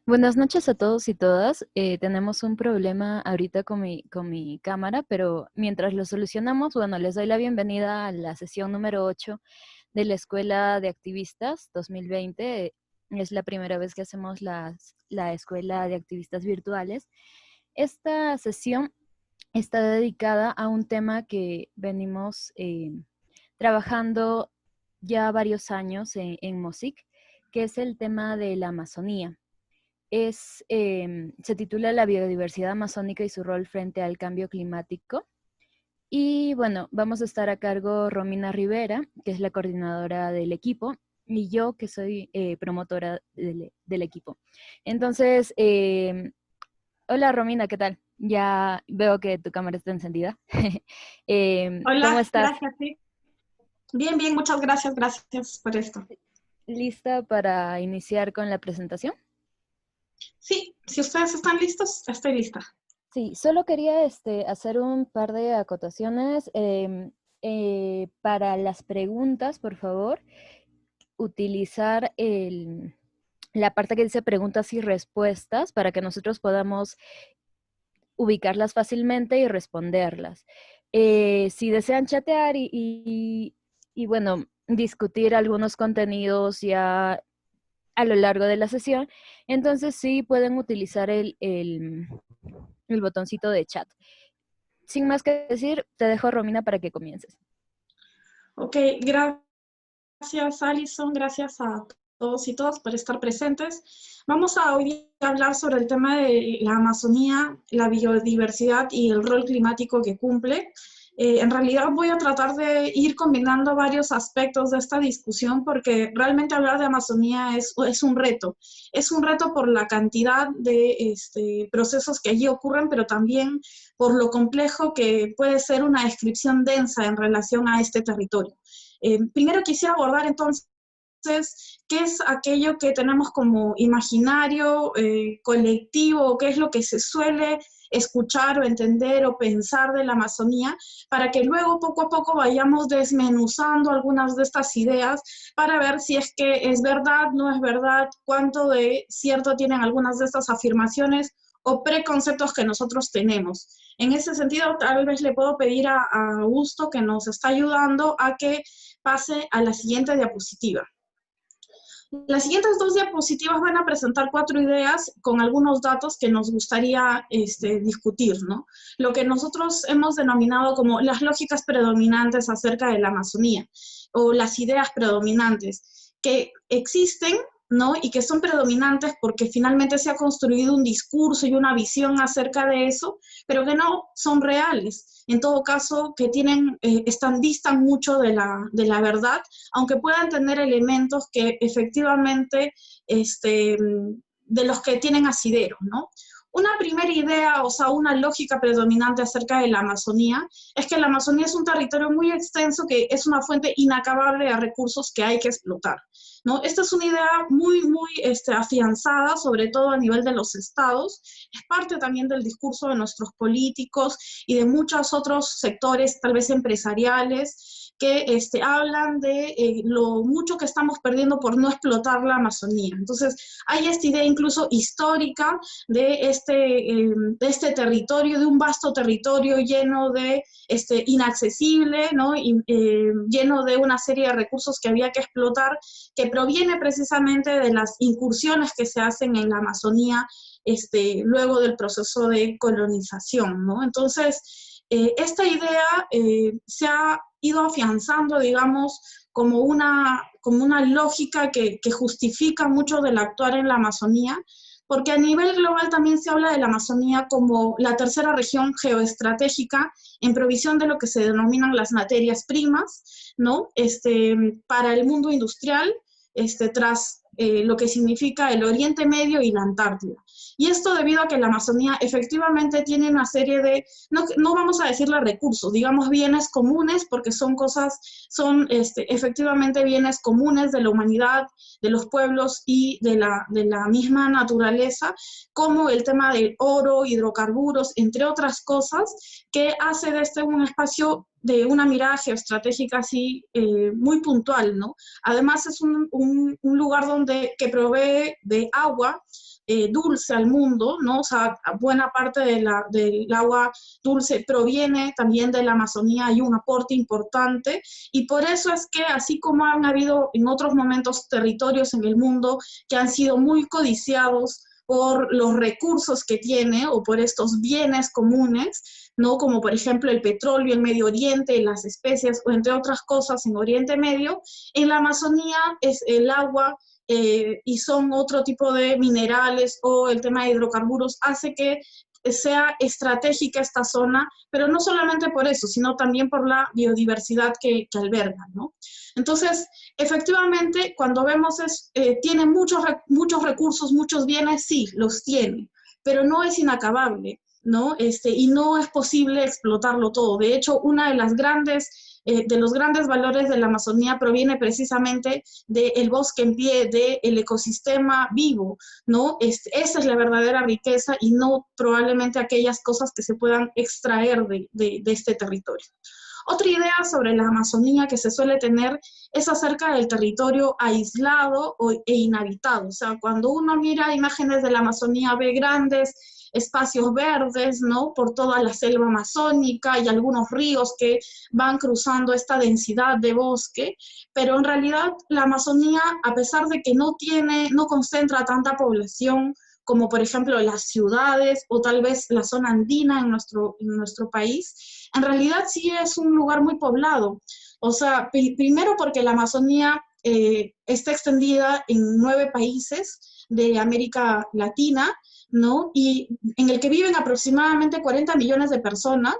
Buenas noches a todos y todas. Tenemos un problema ahorita con mi cámara, pero mientras lo solucionamos, bueno, les doy la bienvenida a la sesión número 8 de la Escuela de Activistas 2020. Es la primera vez que hacemos la Escuela de Activistas virtuales. Esta sesión está dedicada a un tema que venimos trabajando ya varios años en MOSIC, que es el tema de la Amazonía. Se titula La biodiversidad amazónica y su rol frente al cambio climático. Y bueno, vamos a estar a cargo Romina Rivera, que es la coordinadora del equipo, y yo, que soy promotora del equipo. Entonces, hola Romina, ¿qué tal? Ya veo que tu cámara está encendida. ¿Cómo Hola, estás? gracias, sí. Bien, bien, muchas gracias, gracias por esto. ¿Lista para iniciar con la presentación? Sí, si ustedes están listos, estoy lista. Sí, solo quería hacer un par de acotaciones. Para las preguntas, por favor, utilizar la parte que dice preguntas y respuestas para que nosotros podamos ubicarlas fácilmente y responderlas. Si desean chatear y, bueno, discutir algunos contenidos ya a lo largo de la sesión, entonces sí pueden utilizar el botoncito de chat. Sin más que decir, te dejo, Romina, para que comiences. Ok, gracias Alison, gracias a todos y todas por estar presentes. Vamos a hoy hablar sobre el tema de la Amazonía, la biodiversidad y el rol climático que cumple. En realidad voy a tratar de ir combinando varios aspectos de esta discusión porque realmente hablar de Amazonía es un reto. Es un reto por la cantidad de procesos que allí ocurren, pero también por lo complejo que puede ser una descripción densa en relación a este territorio. Primero quisiera abordar entonces qué es aquello que tenemos como imaginario colectivo, qué es lo que se suele escuchar o entender o pensar de la Amazonía, para que luego poco a poco vayamos desmenuzando algunas de estas ideas para ver si es que es verdad, no es verdad, cuánto de cierto tienen algunas de estas afirmaciones o preconceptos que nosotros tenemos. En ese sentido, tal vez le puedo pedir a Augusto, que nos está ayudando, a que pase a la siguiente diapositiva. Las siguientes dos diapositivas van a presentar 4 ideas con algunos datos que nos gustaría discutir, ¿no? Lo que nosotros hemos denominado como las lógicas predominantes acerca de la Amazonía, o las ideas predominantes, que existen, ¿no? Y que son predominantes porque finalmente se ha construido un discurso y una visión acerca de eso, pero que no son reales. En todo caso, que distan mucho de la verdad, aunque puedan tener elementos que efectivamente, de los que tienen asidero, ¿no? Una primera idea, o sea, una lógica predominante acerca de la Amazonía, es que la Amazonía es un territorio muy extenso que es una fuente inacabable de recursos que hay que explotar, ¿no? Esta es una idea muy, muy afianzada, sobre todo a nivel de los estados, es parte también del discurso de nuestros políticos y de muchos otros sectores, tal vez empresariales, que hablan de lo mucho que estamos perdiendo por no explotar la Amazonía. Entonces, hay esta idea incluso histórica de este territorio, de un vasto territorio lleno de inaccesible, ¿no? Lleno de una serie de recursos que había que explotar, que proviene precisamente de las incursiones que se hacen en la Amazonía luego del proceso de colonización, ¿no? Entonces, esta idea se ha ido afianzando, digamos, como una lógica que justifica mucho del actuar en la Amazonía, porque a nivel global también se habla de la Amazonía como la tercera región geoestratégica en provisión de lo que se denominan las materias primas, ¿no? Para el mundo industrial, tras lo que significa el Oriente Medio y la Antártida. Y esto debido a que la Amazonía efectivamente tiene una serie de, no vamos a decirle recursos, digamos bienes comunes, porque son cosas, son efectivamente bienes comunes de la humanidad, de los pueblos y de la misma naturaleza, como el tema del oro, hidrocarburos, entre otras cosas, que hace de este un espacio de una mirada geoestratégica así muy puntual, ¿no? Además es un lugar que provee de agua dulce al mundo, ¿no? O sea, buena parte del agua dulce proviene también de la Amazonía, hay un aporte importante, y por eso es que así como han habido en otros momentos territorios en el mundo que han sido muy codiciados por los recursos que tiene o por estos bienes comunes, ¿no? Como por ejemplo el petróleo en Medio Oriente, las especias o entre otras cosas en Oriente Medio, en la Amazonía es el agua y son otro tipo de minerales o el tema de hidrocarburos hace que sea estratégica esta zona, pero no solamente por eso, sino también por la biodiversidad que alberga, ¿no? Entonces, efectivamente, cuando vemos tiene muchos recursos, muchos bienes, sí, los tiene, pero no es inacabable, ¿no? Y no es posible explotarlo todo. De hecho, una de las de los grandes valores de la Amazonía proviene precisamente del bosque en pie, del ecosistema vivo, ¿no? Esa es la verdadera riqueza y no probablemente aquellas cosas que se puedan extraer de este territorio. Otra idea sobre la Amazonía que se suele tener es acerca del territorio aislado e inhabitado. O sea, cuando uno mira imágenes de la Amazonía ve grandes espacios verdes, ¿no? Por toda la selva amazónica y algunos ríos que van cruzando esta densidad de bosque, pero en realidad la Amazonía, a pesar de que no concentra tanta población como por ejemplo las ciudades o tal vez la zona andina en nuestro país, en realidad sí es un lugar muy poblado. O sea, primero porque la Amazonía está extendida en 9 países de América Latina, ¿no? Y en el que viven aproximadamente 40 millones de personas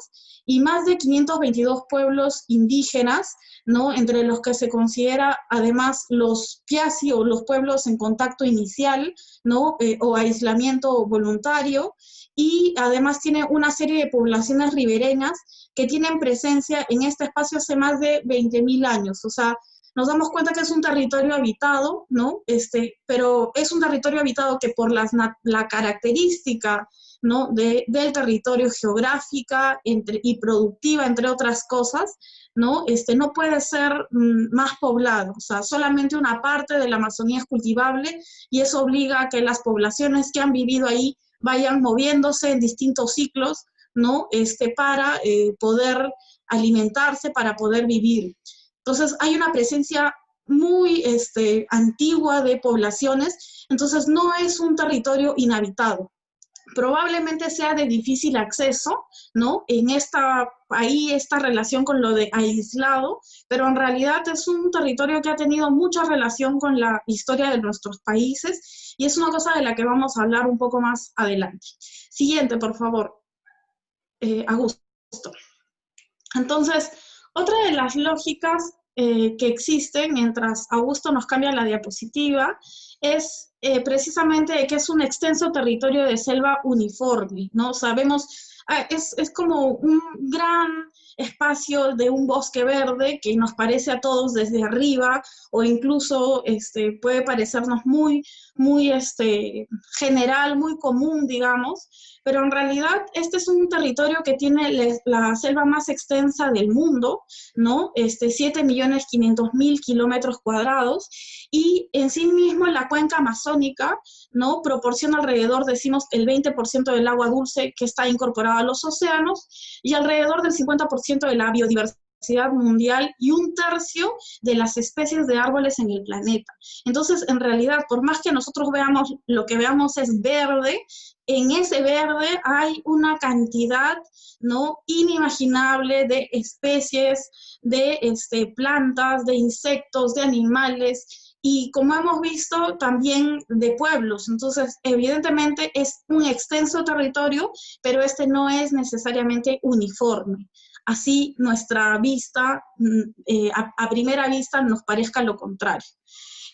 y más de 522 pueblos indígenas, ¿no? Entre los que se considera además los Piasi o los pueblos en contacto inicial, ¿no? O aislamiento voluntario, y además tiene una serie de poblaciones ribereñas que tienen presencia en este espacio hace más de 20.000 años. O sea, nos damos cuenta que es un territorio habitado, ¿no? Pero es un territorio habitado que por la característica, ¿no? del territorio geográfica y productiva, entre otras cosas, ¿no? No puede ser más poblado. O sea, solamente una parte de la Amazonía es cultivable y eso obliga a que las poblaciones que han vivido ahí vayan moviéndose en distintos ciclos, ¿no? Para poder alimentarse, para poder vivir. Entonces hay una presencia muy antigua de poblaciones, entonces no es un territorio inhabitado. Probablemente sea de difícil acceso, ¿no? Ahí esta relación con lo de aislado, pero en realidad es un territorio que ha tenido mucha relación con la historia de nuestros países y es una cosa de la que vamos a hablar un poco más adelante. Siguiente, por favor, Augusto. Entonces, otra de las lógicas que existen mientras Augusto nos cambia la diapositiva es precisamente que es un extenso territorio de selva uniforme, ¿no? Sabemos, es como un gran espacio de un bosque verde que nos parece a todos desde arriba o incluso puede parecernos muy general, muy común, digamos, pero en realidad este es un territorio que tiene la selva más extensa del mundo, ¿no? 7.500.000 kilómetros cuadrados, y en sí mismo la cuenca amazónica, ¿no? Proporciona alrededor, decimos, el 20% del agua dulce que está incorporada a los océanos y alrededor del 50% de la biodiversidad mundial y 1/3 de las especies de árboles en el planeta. Entonces, en realidad, por más que nosotros veamos, lo que veamos es verde, en ese verde hay una cantidad, ¿no? Inimaginable de especies, de plantas, de insectos, de animales, y como hemos visto, también de pueblos. Entonces, evidentemente es un extenso territorio, pero no es necesariamente uniforme. Así nuestra vista, a primera vista, nos parezca lo contrario.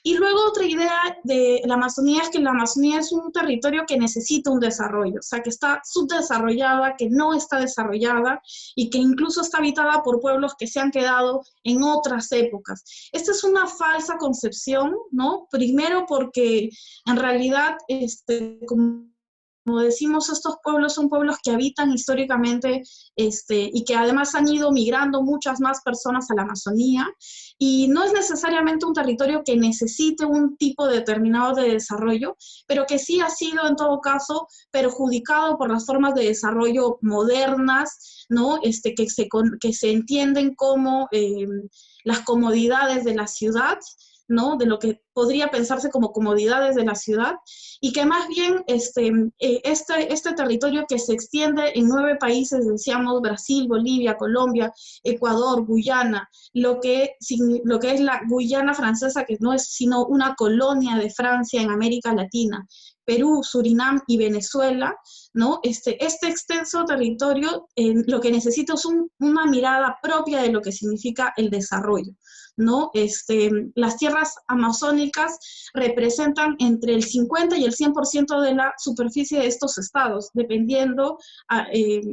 Y luego otra idea de la Amazonía es que la Amazonía es un territorio que necesita un desarrollo, o sea, que está subdesarrollada, que no está desarrollada y que incluso está habitada por pueblos que se han quedado en otras épocas. Esta es una falsa concepción, ¿no? Primero porque en realidad, como decimos, estos pueblos son pueblos que habitan históricamente y que además han ido migrando muchas más personas a la Amazonía, y no es necesariamente un territorio que necesite un tipo determinado de desarrollo, pero que sí ha sido en todo caso perjudicado por las formas de desarrollo modernas, ¿no? Que se entienden como las comodidades de la ciudad, ¿no? De lo que podría pensarse como comodidades de la ciudad, y que más bien este territorio que se extiende en 9 países, decíamos Brasil, Bolivia, Colombia, Ecuador, Guyana, lo que es la Guyana francesa, que no es sino una colonia de Francia en América Latina, Perú, Surinam y Venezuela, ¿no? Este extenso territorio lo que necesita es una mirada propia de lo que significa el desarrollo, ¿no? Las tierras amazónicas representan entre el 50 y el 100% de la superficie de estos estados, dependiendo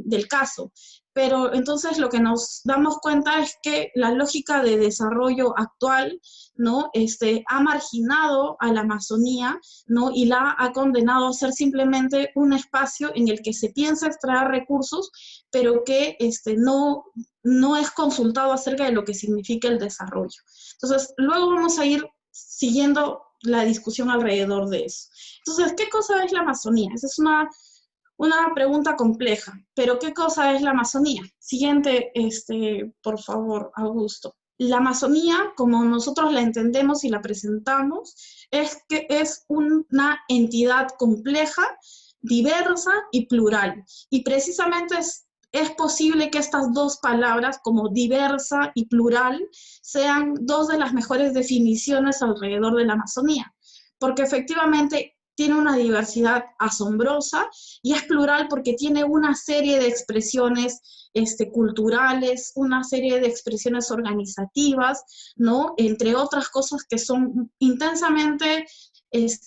del caso. Pero entonces lo que nos damos cuenta es que la lógica de desarrollo actual, ¿no? Ha marginado a la Amazonía, ¿no? Y la ha condenado a ser simplemente un espacio en el que se piensa extraer recursos, pero que no es consultado acerca de lo que significa el desarrollo. Entonces, luego vamos a ir siguiendo la discusión alrededor de eso. Entonces, ¿qué cosa es la Amazonía? Esa es una pregunta compleja, pero ¿qué cosa es la Amazonía? Siguiente, por favor, Augusto. La Amazonía, como nosotros la entendemos y la presentamos, es que es una entidad compleja, diversa y plural. Y precisamente es posible que estas dos palabras, como diversa y plural, sean dos de las mejores definiciones alrededor de la Amazonía, porque efectivamente tiene una diversidad asombrosa y es plural porque tiene una serie de expresiones culturales, una serie de expresiones organizativas, ¿no? Entre otras cosas que son intensamente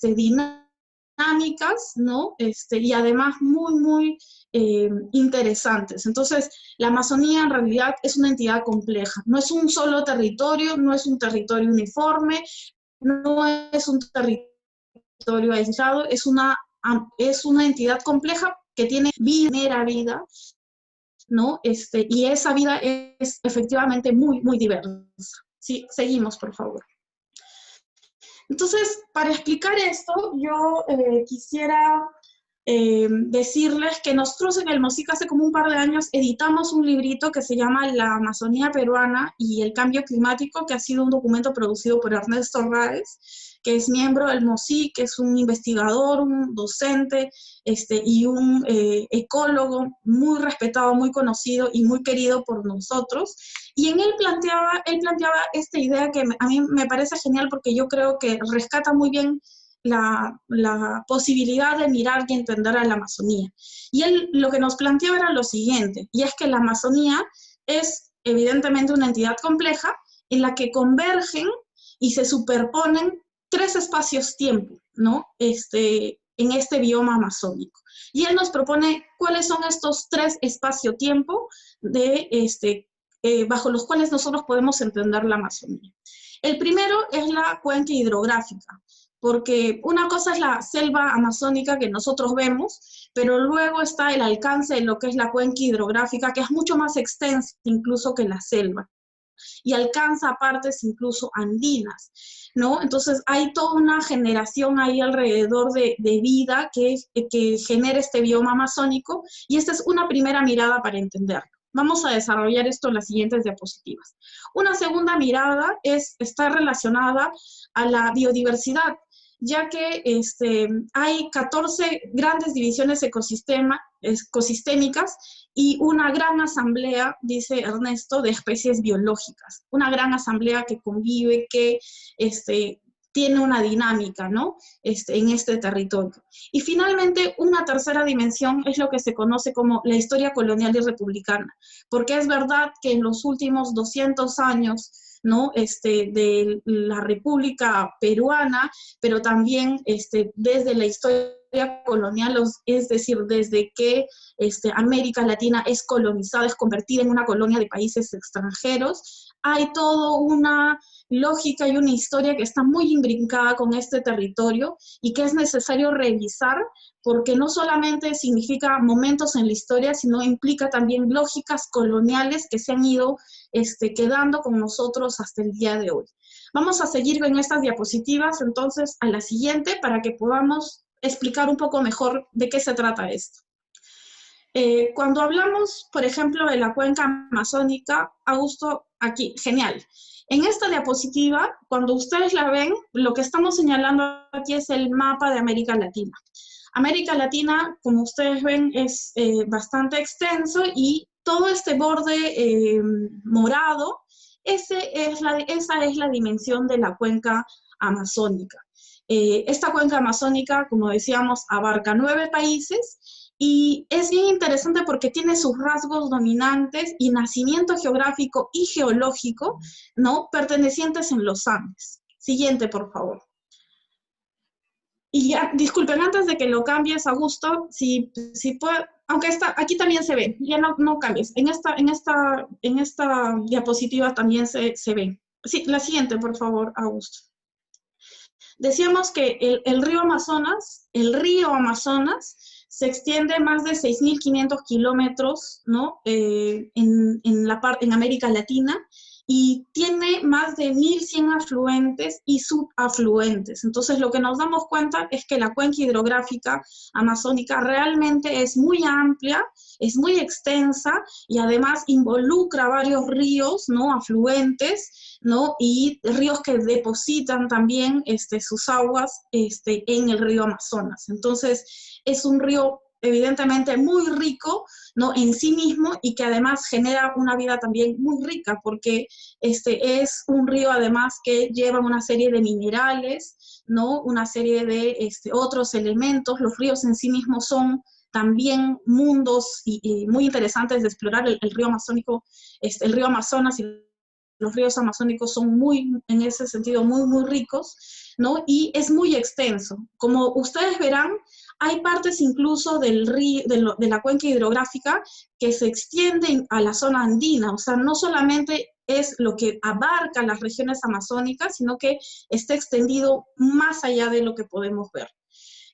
dinámicas, ¿no? Y además muy, muy interesantes. Entonces, la Amazonía en realidad es una entidad compleja. No es un solo territorio, no es un territorio uniforme, no es un territorio aislado, es una entidad compleja que tiene vida, ¿no? Y esa vida es efectivamente muy, muy diversa. Sí, seguimos, por favor. Entonces, para explicar esto, yo quisiera decirles que nosotros en el MOSIC hace como un par de años editamos un librito que se llama La Amazonía Peruana y el Cambio Climático, que ha sido un documento producido por Ernesto Raes, que es miembro del MOSIC, que es un investigador, un docente y un ecólogo muy respetado, muy conocido y muy querido por nosotros. Y en él planteaba esta idea que a mí me parece genial porque yo creo que rescata muy bien la posibilidad de mirar y entender a la Amazonía. Y él lo que nos planteaba era lo siguiente, y es que la Amazonía es evidentemente una entidad compleja en la que convergen y se superponen 3 espacios-tiempo, ¿no? En este bioma amazónico. Y él nos propone cuáles son estos 3 espacio-tiempo bajo los cuales nosotros podemos entender la Amazonía. El primero es la cuenca hidrográfica, porque una cosa es la selva amazónica que nosotros vemos, pero luego está el alcance de lo que es la cuenca hidrográfica, que es mucho más extensa incluso que la selva, y alcanza partes incluso andinas, ¿no? Entonces hay toda una generación ahí alrededor de vida que genera este bioma amazónico, y esta es una primera mirada para entenderlo. Vamos a desarrollar esto en las siguientes diapositivas. Una segunda mirada está relacionada a la biodiversidad, ya que hay 14 grandes divisiones ecosistémicas y una gran asamblea, dice Ernesto, de especies biológicas. Una gran asamblea que convive, que tiene una dinámica, ¿no? En este territorio. Y finalmente, una tercera dimensión es lo que se conoce como la historia colonial y republicana, porque es verdad que en los últimos 200 años ¿no? De la República Peruana, pero también desde la historia colonial, es decir, desde que América Latina es colonizada, es convertida en una colonia de países extranjeros. Hay toda una lógica y una historia que está muy imbrincada con este territorio y que es necesario revisar, porque no solamente significa momentos en la historia, sino implica también lógicas coloniales que se han ido quedando con nosotros hasta el día de hoy. Vamos a seguir en estas diapositivas, entonces, a la siguiente, para que podamos explicar un poco mejor de qué se trata esto. Cuando hablamos, por ejemplo, de la cuenca amazónica, Augusto, aquí, genial. En esta diapositiva, cuando ustedes la ven, lo que estamos señalando aquí es el mapa de América Latina. América Latina, como ustedes ven, es bastante extenso y todo este borde morado, esa es la dimensión de la cuenca amazónica. Esta cuenca amazónica, como decíamos, abarca 9 países y es bien interesante porque tiene sus rasgos dominantes y nacimiento geográfico y geológico, ¿no? Pertenecientes en los Andes. Siguiente, por favor. Y ya, disculpen, antes de que lo cambies, Augusto, si puede, aunque aquí también se ve, ya no cambies, en esta diapositiva también se ve. Sí, la siguiente, por favor, Augusto. Decíamos que el río Amazonas se extiende más de 6.500 kilómetros, ¿no? En América Latina, y tiene más de 1.100 afluentes y subafluentes. Entonces, lo que nos damos cuenta es que la cuenca hidrográfica amazónica realmente es muy amplia, es muy extensa, y además involucra varios ríos, ¿no? Afluentes, ¿no? Y ríos que depositan también sus aguas en el río Amazonas. Entonces, es un río evidentemente muy rico, ¿no? En sí mismo, y que además genera una vida también muy rica, porque es un río además que lleva una serie de minerales, ¿no? Una serie de otros elementos. Los ríos en sí mismos son también mundos y muy interesantes de explorar. El río amazónico, el río Amazonas y los ríos amazónicos son muy, en ese sentido, muy, muy ricos, ¿no? Y es muy extenso. Como ustedes verán, hay partes incluso del río, de la cuenca hidrográfica que se extienden a la zona andina. O sea, no solamente es lo que abarca las regiones amazónicas, sino que está extendido más allá de lo que podemos ver.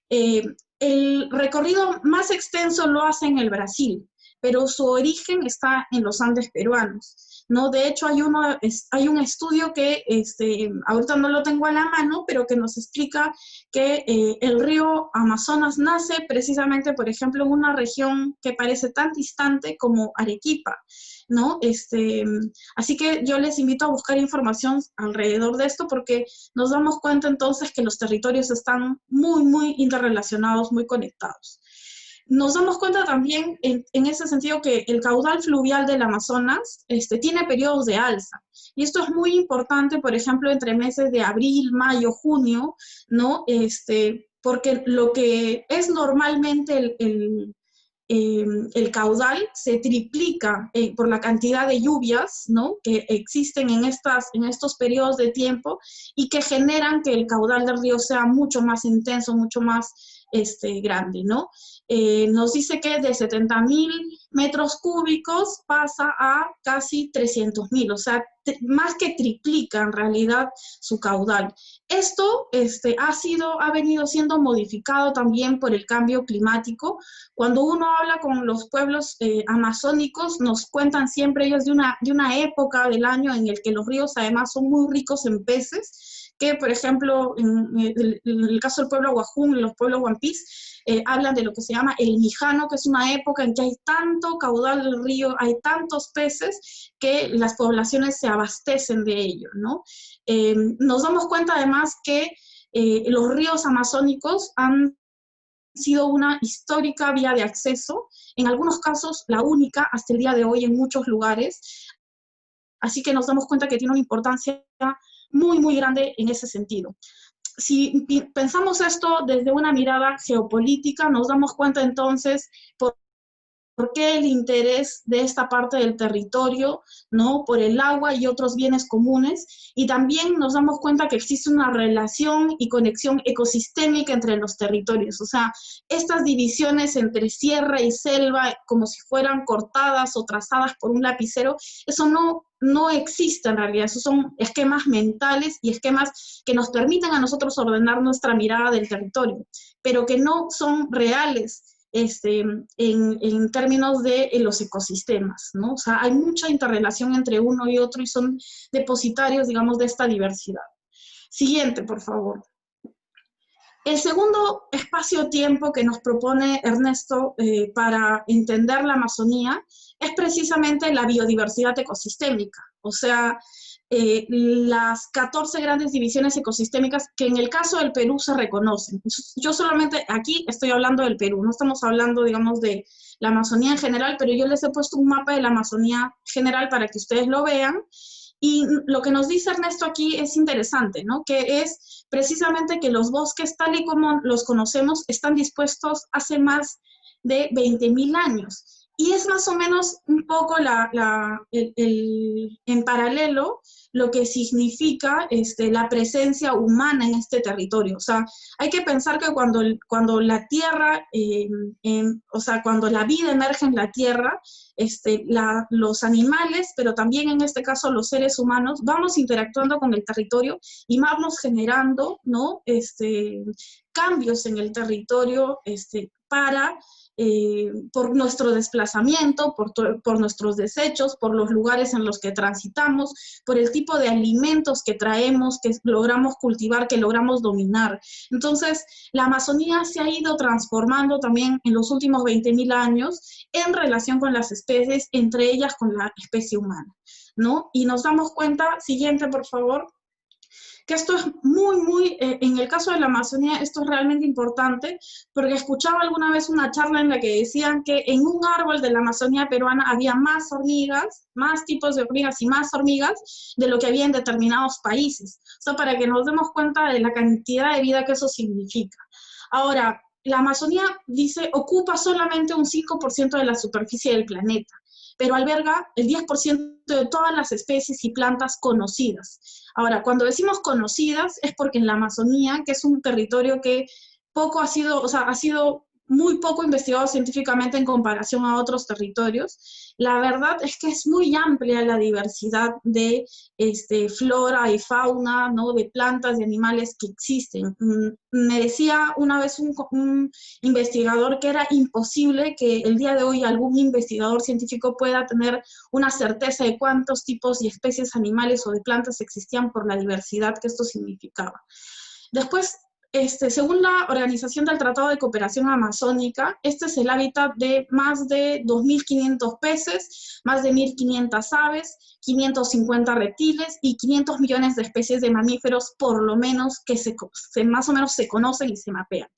El recorrido más extenso lo hace en el Brasil, pero su origen está en los Andes peruanos, ¿no? De hecho, hay un estudio que ahorita no lo tengo a la mano, pero que nos explica que el río Amazonas nace precisamente, por ejemplo, en una región que parece tan distante como Arequipa, ¿no? Así que yo les invito a buscar información alrededor de esto, porque nos damos cuenta entonces que los territorios están muy, muy interrelacionados, muy conectados. Nos damos cuenta también en ese sentido que el caudal fluvial del Amazonas tiene periodos de alza. Y esto es muy importante, por ejemplo, entre meses de abril, mayo, junio, ¿no? Porque lo que es normalmente el caudal se triplica por la cantidad de lluvias, ¿no? Que existen en estos periodos de tiempo, y que generan que el caudal del río sea mucho más intenso, mucho más grande, ¿no? Nos dice que de 70.000 metros cúbicos pasa a casi 300.000, o sea, más que triplica en realidad su caudal. Esto ha venido siendo modificado también por el cambio climático. Cuando uno habla con los pueblos amazónicos, nos cuentan siempre ellos de una época del año en el que los ríos además son muy ricos en peces, que por ejemplo, en el caso del pueblo Guajún, los pueblos Guampís, hablan de lo que se llama el Mijano, que es una época en que hay tanto caudal del río, hay tantos peces, que las poblaciones se abastecen de ello, ¿no? Nos damos cuenta además que los ríos amazónicos han sido una histórica vía de acceso, en algunos casos la única hasta el día de hoy en muchos lugares, así que nos damos cuenta que tiene una importancia muy, muy grande en ese sentido. Si pensamos esto desde una mirada geopolítica, nos damos cuenta entonces, por por qué el interés de esta parte del territorio, ¿no? Por el agua y otros bienes comunes, y también nos damos cuenta que existe una relación y conexión ecosistémica entre los territorios, o sea, estas divisiones entre sierra y selva, como si fueran cortadas o trazadas por un lapicero, eso no existe en realidad, esos son esquemas mentales y esquemas que nos permiten a nosotros ordenar nuestra mirada del territorio, pero que no son reales en términos de los ecosistemas, ¿no? O sea, hay mucha interrelación entre uno y otro y son depositarios, digamos, de esta diversidad. Siguiente, por favor. El segundo espacio-tiempo que nos propone Ernesto para entender la Amazonía es precisamente la biodiversidad ecosistémica, o sea, las 14 grandes divisiones ecosistémicas que en el caso del Perú se reconocen. Yo solamente aquí estoy hablando del Perú, no estamos hablando, digamos, de la Amazonía en general, pero yo les he puesto un mapa de la Amazonía general para que ustedes lo vean. Y lo que nos dice Ernesto aquí es interesante, ¿no? Que es precisamente que los bosques, tal y como los conocemos, están dispuestos hace más de 20.000 años. Y es más o menos un poco en paralelo lo que significa la presencia humana en este territorio. O sea, hay que pensar que cuando la tierra, o sea, cuando la vida emerge en la tierra, los animales, pero también en este caso los seres humanos, vamos interactuando con el territorio y vamos generando, ¿no? Cambios en el territorio por nuestro desplazamiento, por nuestros desechos, por los lugares en los que transitamos, por el tipo de alimentos que traemos, que logramos cultivar, que logramos dominar. Entonces, la Amazonía se ha ido transformando también en los últimos 20.000 años en relación con las especies, entre ellas con la especie humana, ¿no? Y nos damos cuenta, siguiente por favor, que esto es en el caso de la Amazonía, esto es realmente importante, porque escuchaba alguna vez una charla en la que decían que en un árbol de la Amazonía peruana había más hormigas, más tipos de hormigas y más hormigas de lo que había en determinados países. O sea, para que nos demos cuenta de la cantidad de vida que eso significa. Ahora, la Amazonía, dice, ocupa solamente un 5% de la superficie del planeta, pero alberga el 10% de todas las especies y plantas conocidas. Ahora, cuando decimos conocidas es porque en la Amazonía, que es un territorio que poco ha sido, o sea, ha sido muy poco investigado científicamente en comparación a otros territorios, la verdad es que es muy amplia la diversidad de flora y fauna, ¿no? De plantas, de animales que existen. Me decía una vez un investigador que era imposible que el día de hoy algún investigador científico pueda tener una certeza de cuántos tipos y especies animales o de plantas existían por la diversidad que esto significaba. Después, según la Organización del Tratado de Cooperación Amazónica, este es el hábitat de más de 2.500 peces, más de 1.500 aves, 550 reptiles y 500 millones de especies de mamíferos, por lo menos, que más o menos se conocen y se mapean,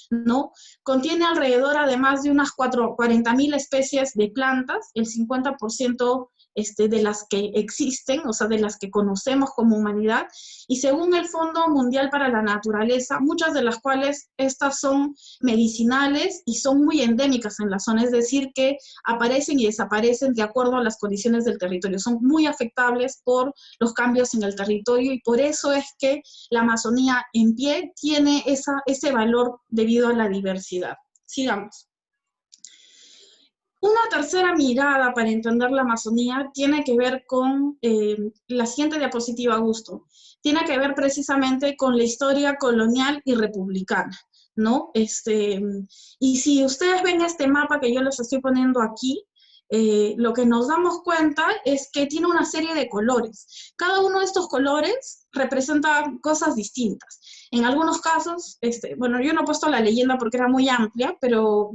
¿no? Contiene alrededor, además de unas 40.000 especies de plantas, el 50% de las que existen, o sea, de las que conocemos como humanidad, y según el Fondo Mundial para la Naturaleza, muchas de las cuales estas son medicinales y son muy endémicas en la zona, es decir, que aparecen y desaparecen de acuerdo a las condiciones del territorio, son muy afectables por los cambios en el territorio y por eso es que la Amazonía en pie tiene ese valor debido a la diversidad. Sigamos. Una tercera mirada para entender la Amazonía tiene que ver con la siguiente diapositiva, Augusto. Tiene que ver precisamente con la historia colonial y republicana, ¿no? Y si ustedes ven este mapa que yo les estoy poniendo aquí, lo que nos damos cuenta es que tiene una serie de colores. Cada uno de estos colores representa cosas distintas. En algunos casos, bueno, yo no he puesto la leyenda porque era muy amplia, pero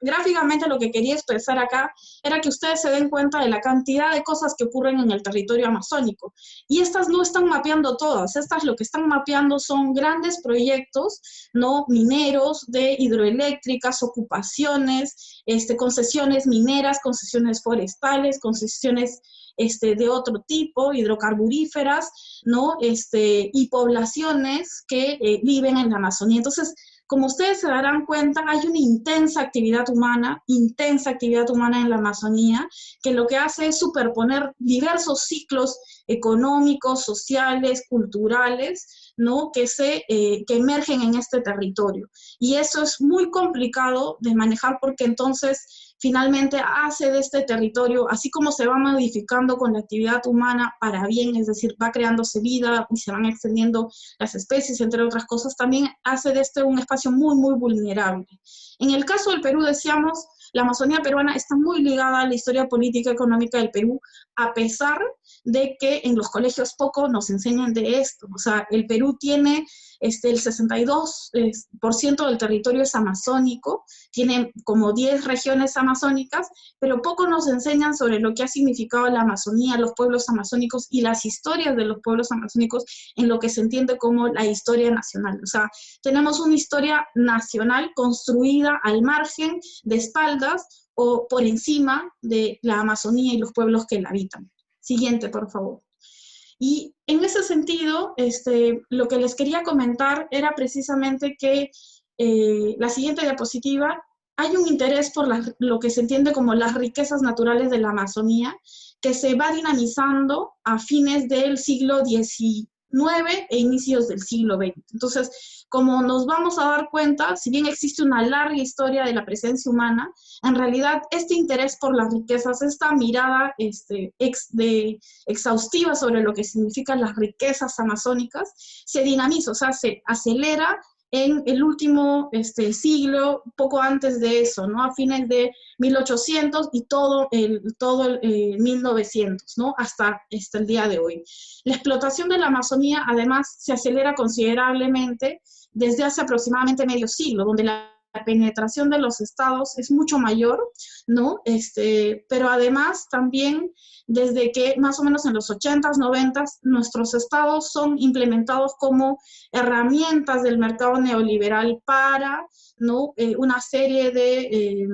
gráficamente lo que quería expresar acá era que ustedes se den cuenta de la cantidad de cosas que ocurren en el territorio amazónico. Y estas no están mapeando todas, estas lo que están mapeando son grandes proyectos, ¿no? Mineros, de hidroeléctricas, ocupaciones, concesiones mineras, concesiones forestales, concesiones de otro tipo, hidrocarburíferas, ¿no? Y poblaciones que viven en la Amazonía. Entonces, como ustedes se darán cuenta, hay una intensa actividad humana en la Amazonía, que lo que hace es superponer diversos ciclos económicos, sociales, culturales, ¿no? Que emergen en este territorio. Y eso es muy complicado de manejar porque entonces finalmente hace de este territorio, así como se va modificando con la actividad humana para bien, es decir, va creándose vida y se van extendiendo las especies, entre otras cosas, también hace de este un espacio muy, muy vulnerable. En el caso del Perú, decíamos, la Amazonía peruana está muy ligada a la historia política y económica del Perú, a pesar de que en los colegios poco nos enseñan de esto. O sea, el Perú tiene el 62% del territorio es amazónico, tiene como 10 regiones amazónicas, pero poco nos enseñan sobre lo que ha significado la Amazonía, los pueblos amazónicos y las historias de los pueblos amazónicos en lo que se entiende como la historia nacional. O sea, tenemos una historia nacional construida al margen, de espaldas o por encima de la Amazonía y los pueblos que la habitan. Siguiente, por favor. Y en ese sentido, lo que les quería comentar era precisamente que la siguiente diapositiva, hay un interés por lo que se entiende como las riquezas naturales de la Amazonía, que se va dinamizando a fines del siglo XIX e inicios del siglo XX. Entonces, como nos vamos a dar cuenta, si bien existe una larga historia de la presencia humana, en realidad este interés por las riquezas, esta mirada exhaustiva sobre lo que significan las riquezas amazónicas, se dinamiza, o sea, se acelera en el último siglo, poco antes de eso, ¿no? A fines de 1800 y todo el 1900, ¿no? Hasta el día de hoy. La explotación de la Amazonía, además, se acelera considerablemente desde hace aproximadamente medio siglo, donde la penetración de los estados es mucho mayor, ¿no? Pero además también desde que más o menos en los 80s, 90s, nuestros estados son implementados como herramientas del mercado neoliberal para, ¿no? Una serie de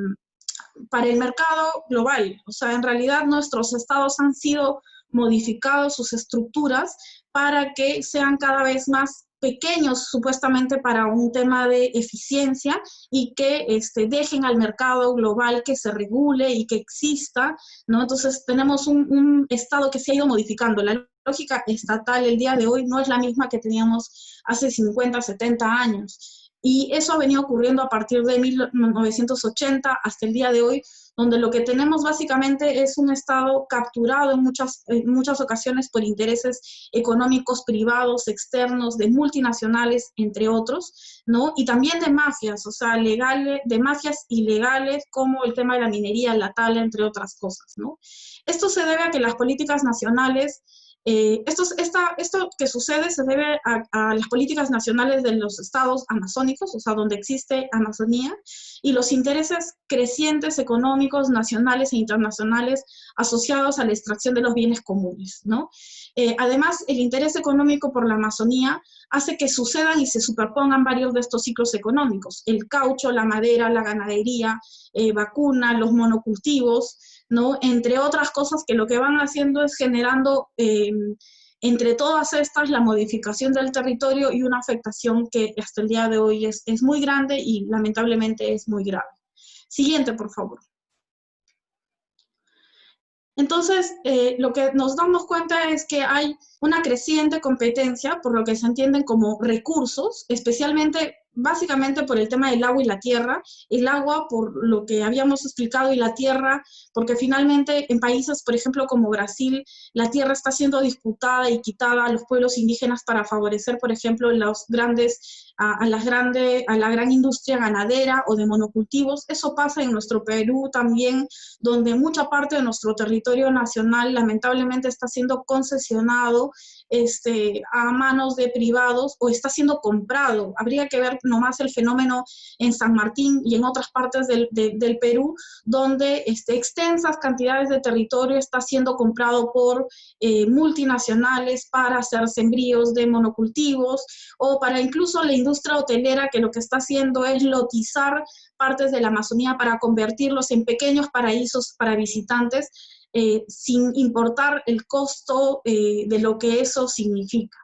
para el mercado global. O sea, en realidad nuestros estados han sido modificados, sus estructuras, para que sean cada vez más pequeños, supuestamente para un tema de eficiencia, y que dejen al mercado global que se regule y que exista, ¿no? Entonces tenemos un estado que se ha ido modificando. La lógica estatal el día de hoy no es la misma que teníamos hace 50, 70 años. Y eso ha venido ocurriendo a partir de 1980 hasta el día de hoy, donde lo que tenemos básicamente es un Estado capturado en muchas ocasiones por intereses económicos privados, externos, de multinacionales, entre otros, ¿no? Y también de mafias, o sea, de mafias ilegales, como el tema de la minería, la tala, entre otras cosas, ¿no? Esto se debe a que las políticas nacionales esto que sucede se debe a las políticas nacionales de los estados amazónicos, o sea, donde existe Amazonía, y los intereses crecientes económicos nacionales e internacionales asociados a la extracción de los bienes comunes, ¿no? Además, el interés económico por la Amazonía hace que sucedan y se superpongan varios de estos ciclos económicos: el caucho, la madera, la ganadería, vacuna, los monocultivos, ¿no? Entre otras cosas que lo que van haciendo es generando entre todas estas la modificación del territorio y una afectación que hasta el día de hoy es muy grande y lamentablemente es muy grave. Siguiente, por favor. Entonces, lo que nos damos cuenta es que hay una creciente competencia por lo que se entienden como recursos, especialmente, básicamente por el tema del agua y la tierra. El agua, por lo que habíamos explicado, y la tierra, porque finalmente en países, por ejemplo, como Brasil, la tierra está siendo disputada y quitada a los pueblos indígenas para favorecer, por ejemplo, a la gran industria ganadera o de monocultivos. Eso pasa en nuestro Perú también, donde mucha parte de nuestro territorio nacional lamentablemente está siendo concesionado a manos de privados o está siendo comprado. Habría que ver nomás el fenómeno en San Martín y en otras partes del Perú, donde extensas cantidades de territorio está siendo comprado por multinacionales para hacer sembríos de monocultivos, o para incluso la industria hotelera, que lo que está haciendo es lotizar partes de la Amazonía para convertirlos en pequeños paraísos para visitantes, sin importar el costo de lo que eso significa.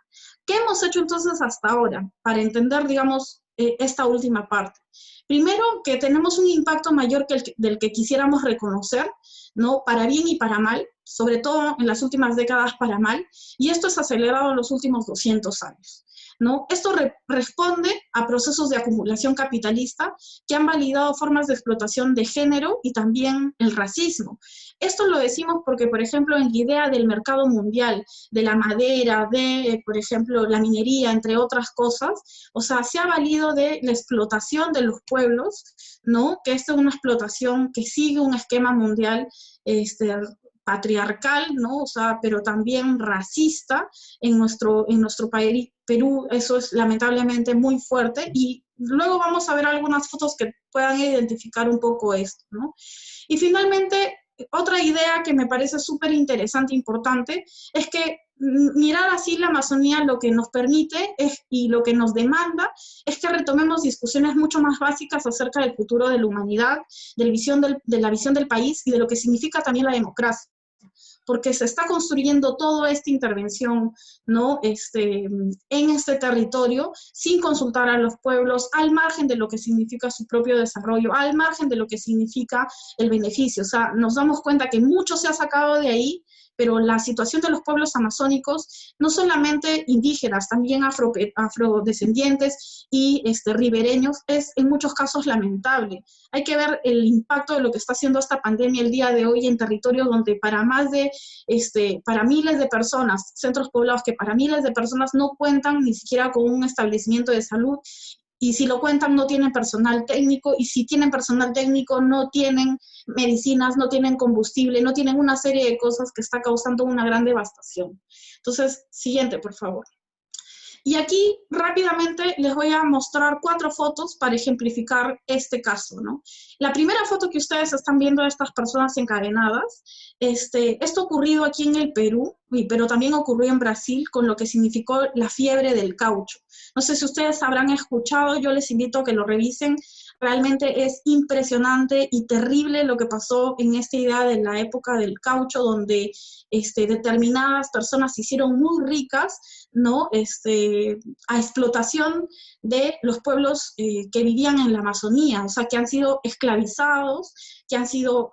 ¿Qué hemos hecho entonces hasta ahora para entender, digamos, esta última parte. Primero, que tenemos un impacto mayor del que quisiéramos reconocer, ¿no? Para bien y para mal, sobre todo en las últimas décadas para mal, y esto es acelerado en los últimos 200 años. ¿No? Esto responde a procesos de acumulación capitalista que han validado formas de explotación de género y también el racismo. Esto lo decimos porque, por ejemplo, en la idea del mercado mundial, de la madera, de, por ejemplo, la minería, entre otras cosas, o sea, se ha valido de la explotación de los pueblos, ¿no? Que esta es una explotación que sigue un esquema mundial patriarcal, ¿no? O sea, pero también racista en nuestro país, Perú, eso es lamentablemente muy fuerte, y luego vamos a ver algunas fotos que puedan identificar un poco esto, ¿no? Y finalmente, otra idea que me parece súper interesante e importante es que mirar así la Amazonía lo que nos permite y lo que nos demanda es que retomemos discusiones mucho más básicas acerca del futuro de la humanidad, de la visión del país y de lo que significa también la democracia, porque se está construyendo toda esta intervención, ¿no? En este territorio sin consultar a los pueblos, al margen de lo que significa su propio desarrollo, al margen de lo que significa el beneficio. O sea, nos damos cuenta que mucho se ha sacado de ahí, pero la situación de los pueblos amazónicos, no solamente indígenas, también afrodescendientes y ribereños, es en muchos casos lamentable. Hay que ver el impacto de lo que está haciendo esta pandemia el día de hoy en territorios donde para miles de personas, centros poblados que para miles de personas no cuentan ni siquiera con un establecimiento de salud, y si lo cuentan no tienen personal técnico, y si tienen personal técnico no tienen medicinas, no tienen combustible, no tienen una serie de cosas que está causando una gran devastación. Entonces, siguiente, por favor. Y aquí rápidamente les voy a mostrar 4 fotos para ejemplificar este caso, ¿no? La primera foto que ustedes están viendo de estas personas encadenadas, esto ocurrido aquí en el Perú, pero también ocurrió en Brasil con lo que significó la fiebre del caucho. No sé si ustedes habrán escuchado, yo les invito a que lo revisen. Realmente es impresionante y terrible lo que pasó en esta idea de la época del caucho, donde determinadas personas se hicieron muy ricas, ¿no? A explotación de los pueblos que vivían en la Amazonía, o sea, que han sido esclavizados, que han sido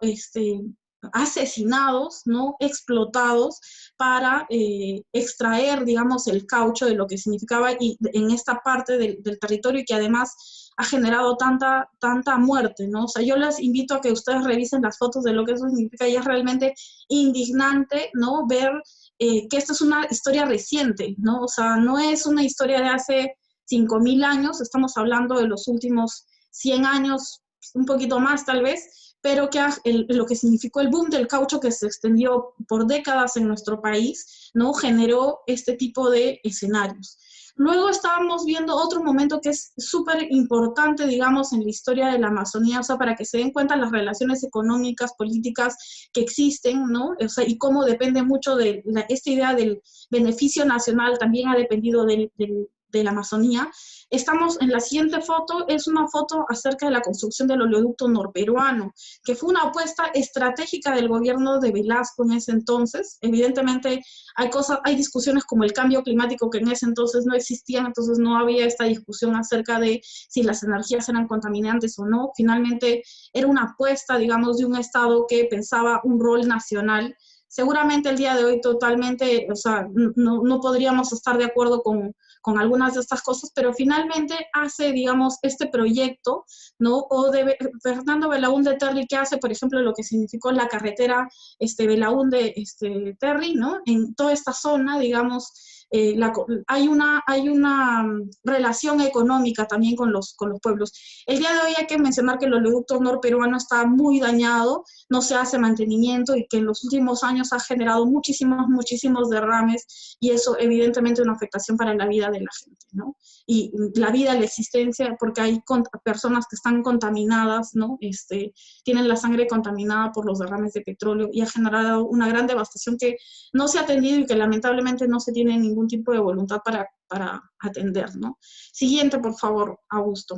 asesinados, ¿no? Explotados para extraer, digamos, el caucho de lo que significaba en esta parte del territorio, y que además ha generado tanta muerte, ¿no? O sea, yo les invito a que ustedes revisen las fotos de lo que eso significa, y es realmente indignante, ¿no? Ver que esto es una historia reciente, ¿no? O sea, no es una historia de hace 5.000 años, estamos hablando de los últimos 100 años, un poquito más tal vez, pero que lo que significó el boom del caucho, que se extendió por décadas en nuestro país, ¿no? Generó este tipo de escenarios. Luego estábamos viendo otro momento que es súper importante, digamos, en la historia de la Amazonía, o sea, para que se den cuenta las relaciones económicas, políticas que existen, ¿no? O sea, y cómo depende mucho de esta idea del beneficio nacional, también ha dependido de la Amazonía. Estamos en la siguiente foto, es una foto acerca de la construcción del oleoducto norperuano, que fue una apuesta estratégica del gobierno de Velasco en ese entonces. Evidentemente hay discusiones como el cambio climático, que en ese entonces no existían, entonces no había esta discusión acerca de si las energías eran contaminantes o no. Finalmente era una apuesta, digamos, de un Estado que pensaba un rol nacional. Seguramente el día de hoy totalmente, o sea, no podríamos estar de acuerdo con algunas de estas cosas, pero finalmente hace, digamos, este proyecto, ¿no? O de Fernando Belaúnde Terry, que hace, por ejemplo, lo que significó la carretera Belaúnde Terry, ¿no? En toda esta zona, digamos, hay una relación económica también con los pueblos. El día de hoy hay que mencionar que el oleoducto norperuano está muy dañado, no se hace mantenimiento, y que en los últimos años ha generado muchísimos derrames, y eso evidentemente es una afectación para la vida de la gente, ¿no? Y la vida, la existencia, porque hay personas que están contaminadas, ¿no? Tienen la sangre contaminada por los derrames de petróleo, y ha generado una gran devastación que no se ha atendido y que lamentablemente no se tiene ningún tipo de voluntad para atender, ¿no? Siguiente, por favor, Augusto.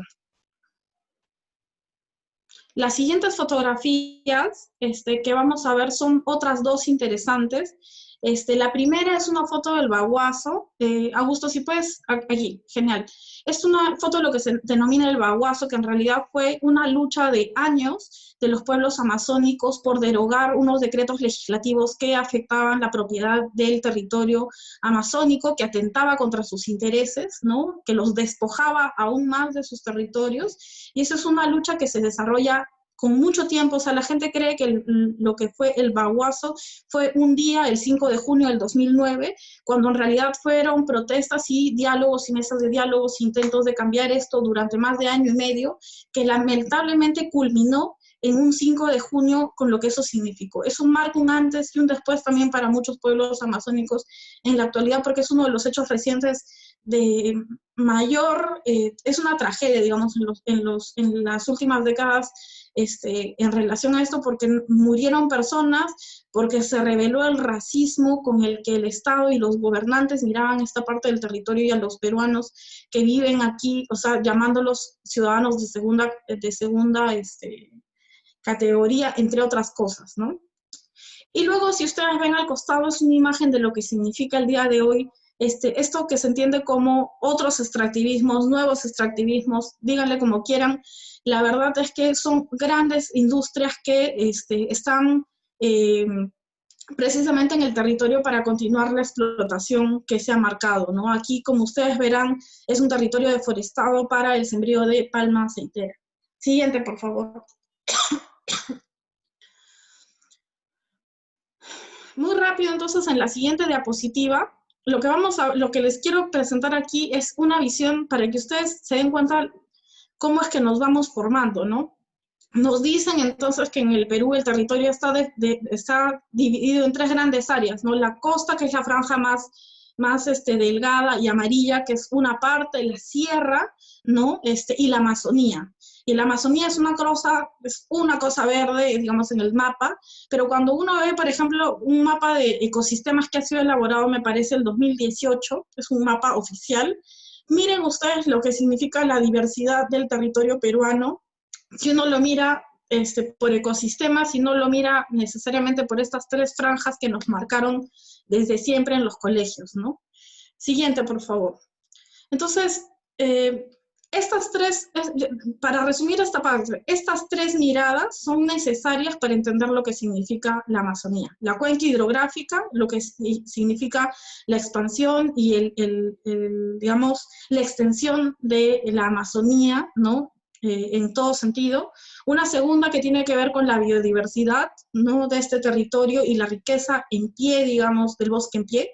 Las siguientes fotografías que vamos a ver son otras 2 interesantes. La primera es una foto del Baguazo. Augusto, si puedes, allí, genial. Es una foto de lo que se denomina el Baguazo, que en realidad fue una lucha de años de los pueblos amazónicos por derogar unos decretos legislativos que afectaban la propiedad del territorio amazónico, que atentaba contra sus intereses, ¿no? Que los despojaba aún más de sus territorios, y esa es una lucha que se desarrolla con mucho tiempo. O sea, la gente cree que lo que fue el Baguazo fue un día, el 5 de junio del 2009, cuando en realidad fueron protestas y diálogos y mesas de diálogos, intentos de cambiar esto durante más de año y medio, que lamentablemente culminó en un 5 de junio con lo que eso significó. Es un marco, un antes y un después también para muchos pueblos amazónicos en la actualidad, porque es uno de los hechos recientes de mayor, es una tragedia, digamos, en las últimas décadas, en relación a esto, porque murieron personas, porque se reveló el racismo con el que el Estado y los gobernantes miraban esta parte del territorio y a los peruanos que viven aquí, o sea, llamándolos ciudadanos de segunda categoría, entre otras cosas, ¿no? Y luego, si ustedes ven al costado, es una imagen de lo que significa el día de hoy, esto que se entiende como otros extractivismos, nuevos extractivismos, díganle como quieran. La verdad es que son grandes industrias que están precisamente en el territorio para continuar la explotación que se ha marcado, ¿no? Aquí, como ustedes verán, es un territorio deforestado para el sembrío de palma aceitera. Siguiente, por favor. Muy rápido, entonces, en la siguiente diapositiva, lo que les quiero presentar aquí es una visión para que ustedes se den cuenta cómo es que nos vamos formando, ¿no? Nos dicen entonces que en el Perú el territorio está dividido en tres grandes áreas, ¿no? La costa, que es la franja más delgada y amarilla, que es una parte, la sierra, ¿no? Y la Amazonía. Y la Amazonía es una cosa verde, digamos, en el mapa, pero cuando uno ve, por ejemplo, un mapa de ecosistemas que ha sido elaborado, me parece, el 2018, es un mapa oficial, miren ustedes lo que significa la diversidad del territorio peruano, si uno lo mira por ecosistemas, si no lo mira necesariamente por estas tres franjas que nos marcaron desde siempre en los colegios, ¿no? Siguiente, por favor. Entonces, para resumir esta parte, estas tres miradas son necesarias para entender lo que significa la Amazonía. La cuenca hidrográfica, lo que significa la expansión y digamos, la extensión de la Amazonía, ¿no? En todo sentido. Una segunda que tiene que ver con la biodiversidad, ¿no? De este territorio y la riqueza en pie, digamos, del bosque en pie.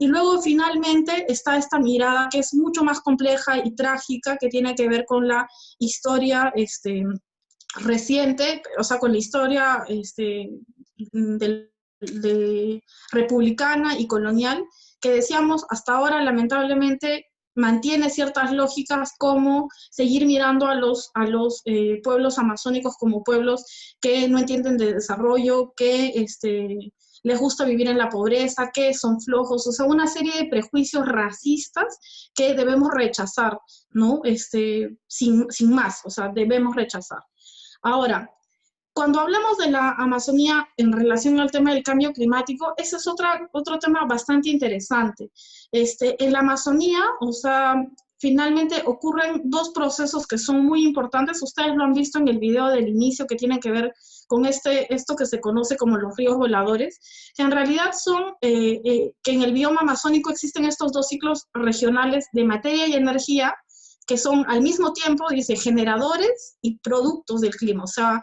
Y luego finalmente está esta mirada que es mucho más compleja y trágica, que tiene que ver con la historia reciente, o sea, con la historia republicana y colonial, que decíamos hasta ahora lamentablemente mantiene ciertas lógicas, como seguir mirando a los pueblos amazónicos como pueblos que no entienden de desarrollo, que les gusta vivir en la pobreza, que son flojos, o sea, una serie de prejuicios racistas que debemos rechazar, ¿no? Sin más, o sea, debemos rechazar. Ahora, cuando hablamos de la Amazonía en relación al tema del cambio climático, ese es otro tema bastante interesante. En la Amazonía, o sea, finalmente ocurren dos procesos que son muy importantes. Ustedes lo han visto en el video del inicio, que tienen que ver con esto que se conoce como los ríos voladores, que en realidad son, que en el bioma amazónico existen estos dos ciclos regionales de materia y energía, que son al mismo tiempo, dice, generadores y productos del clima. O sea,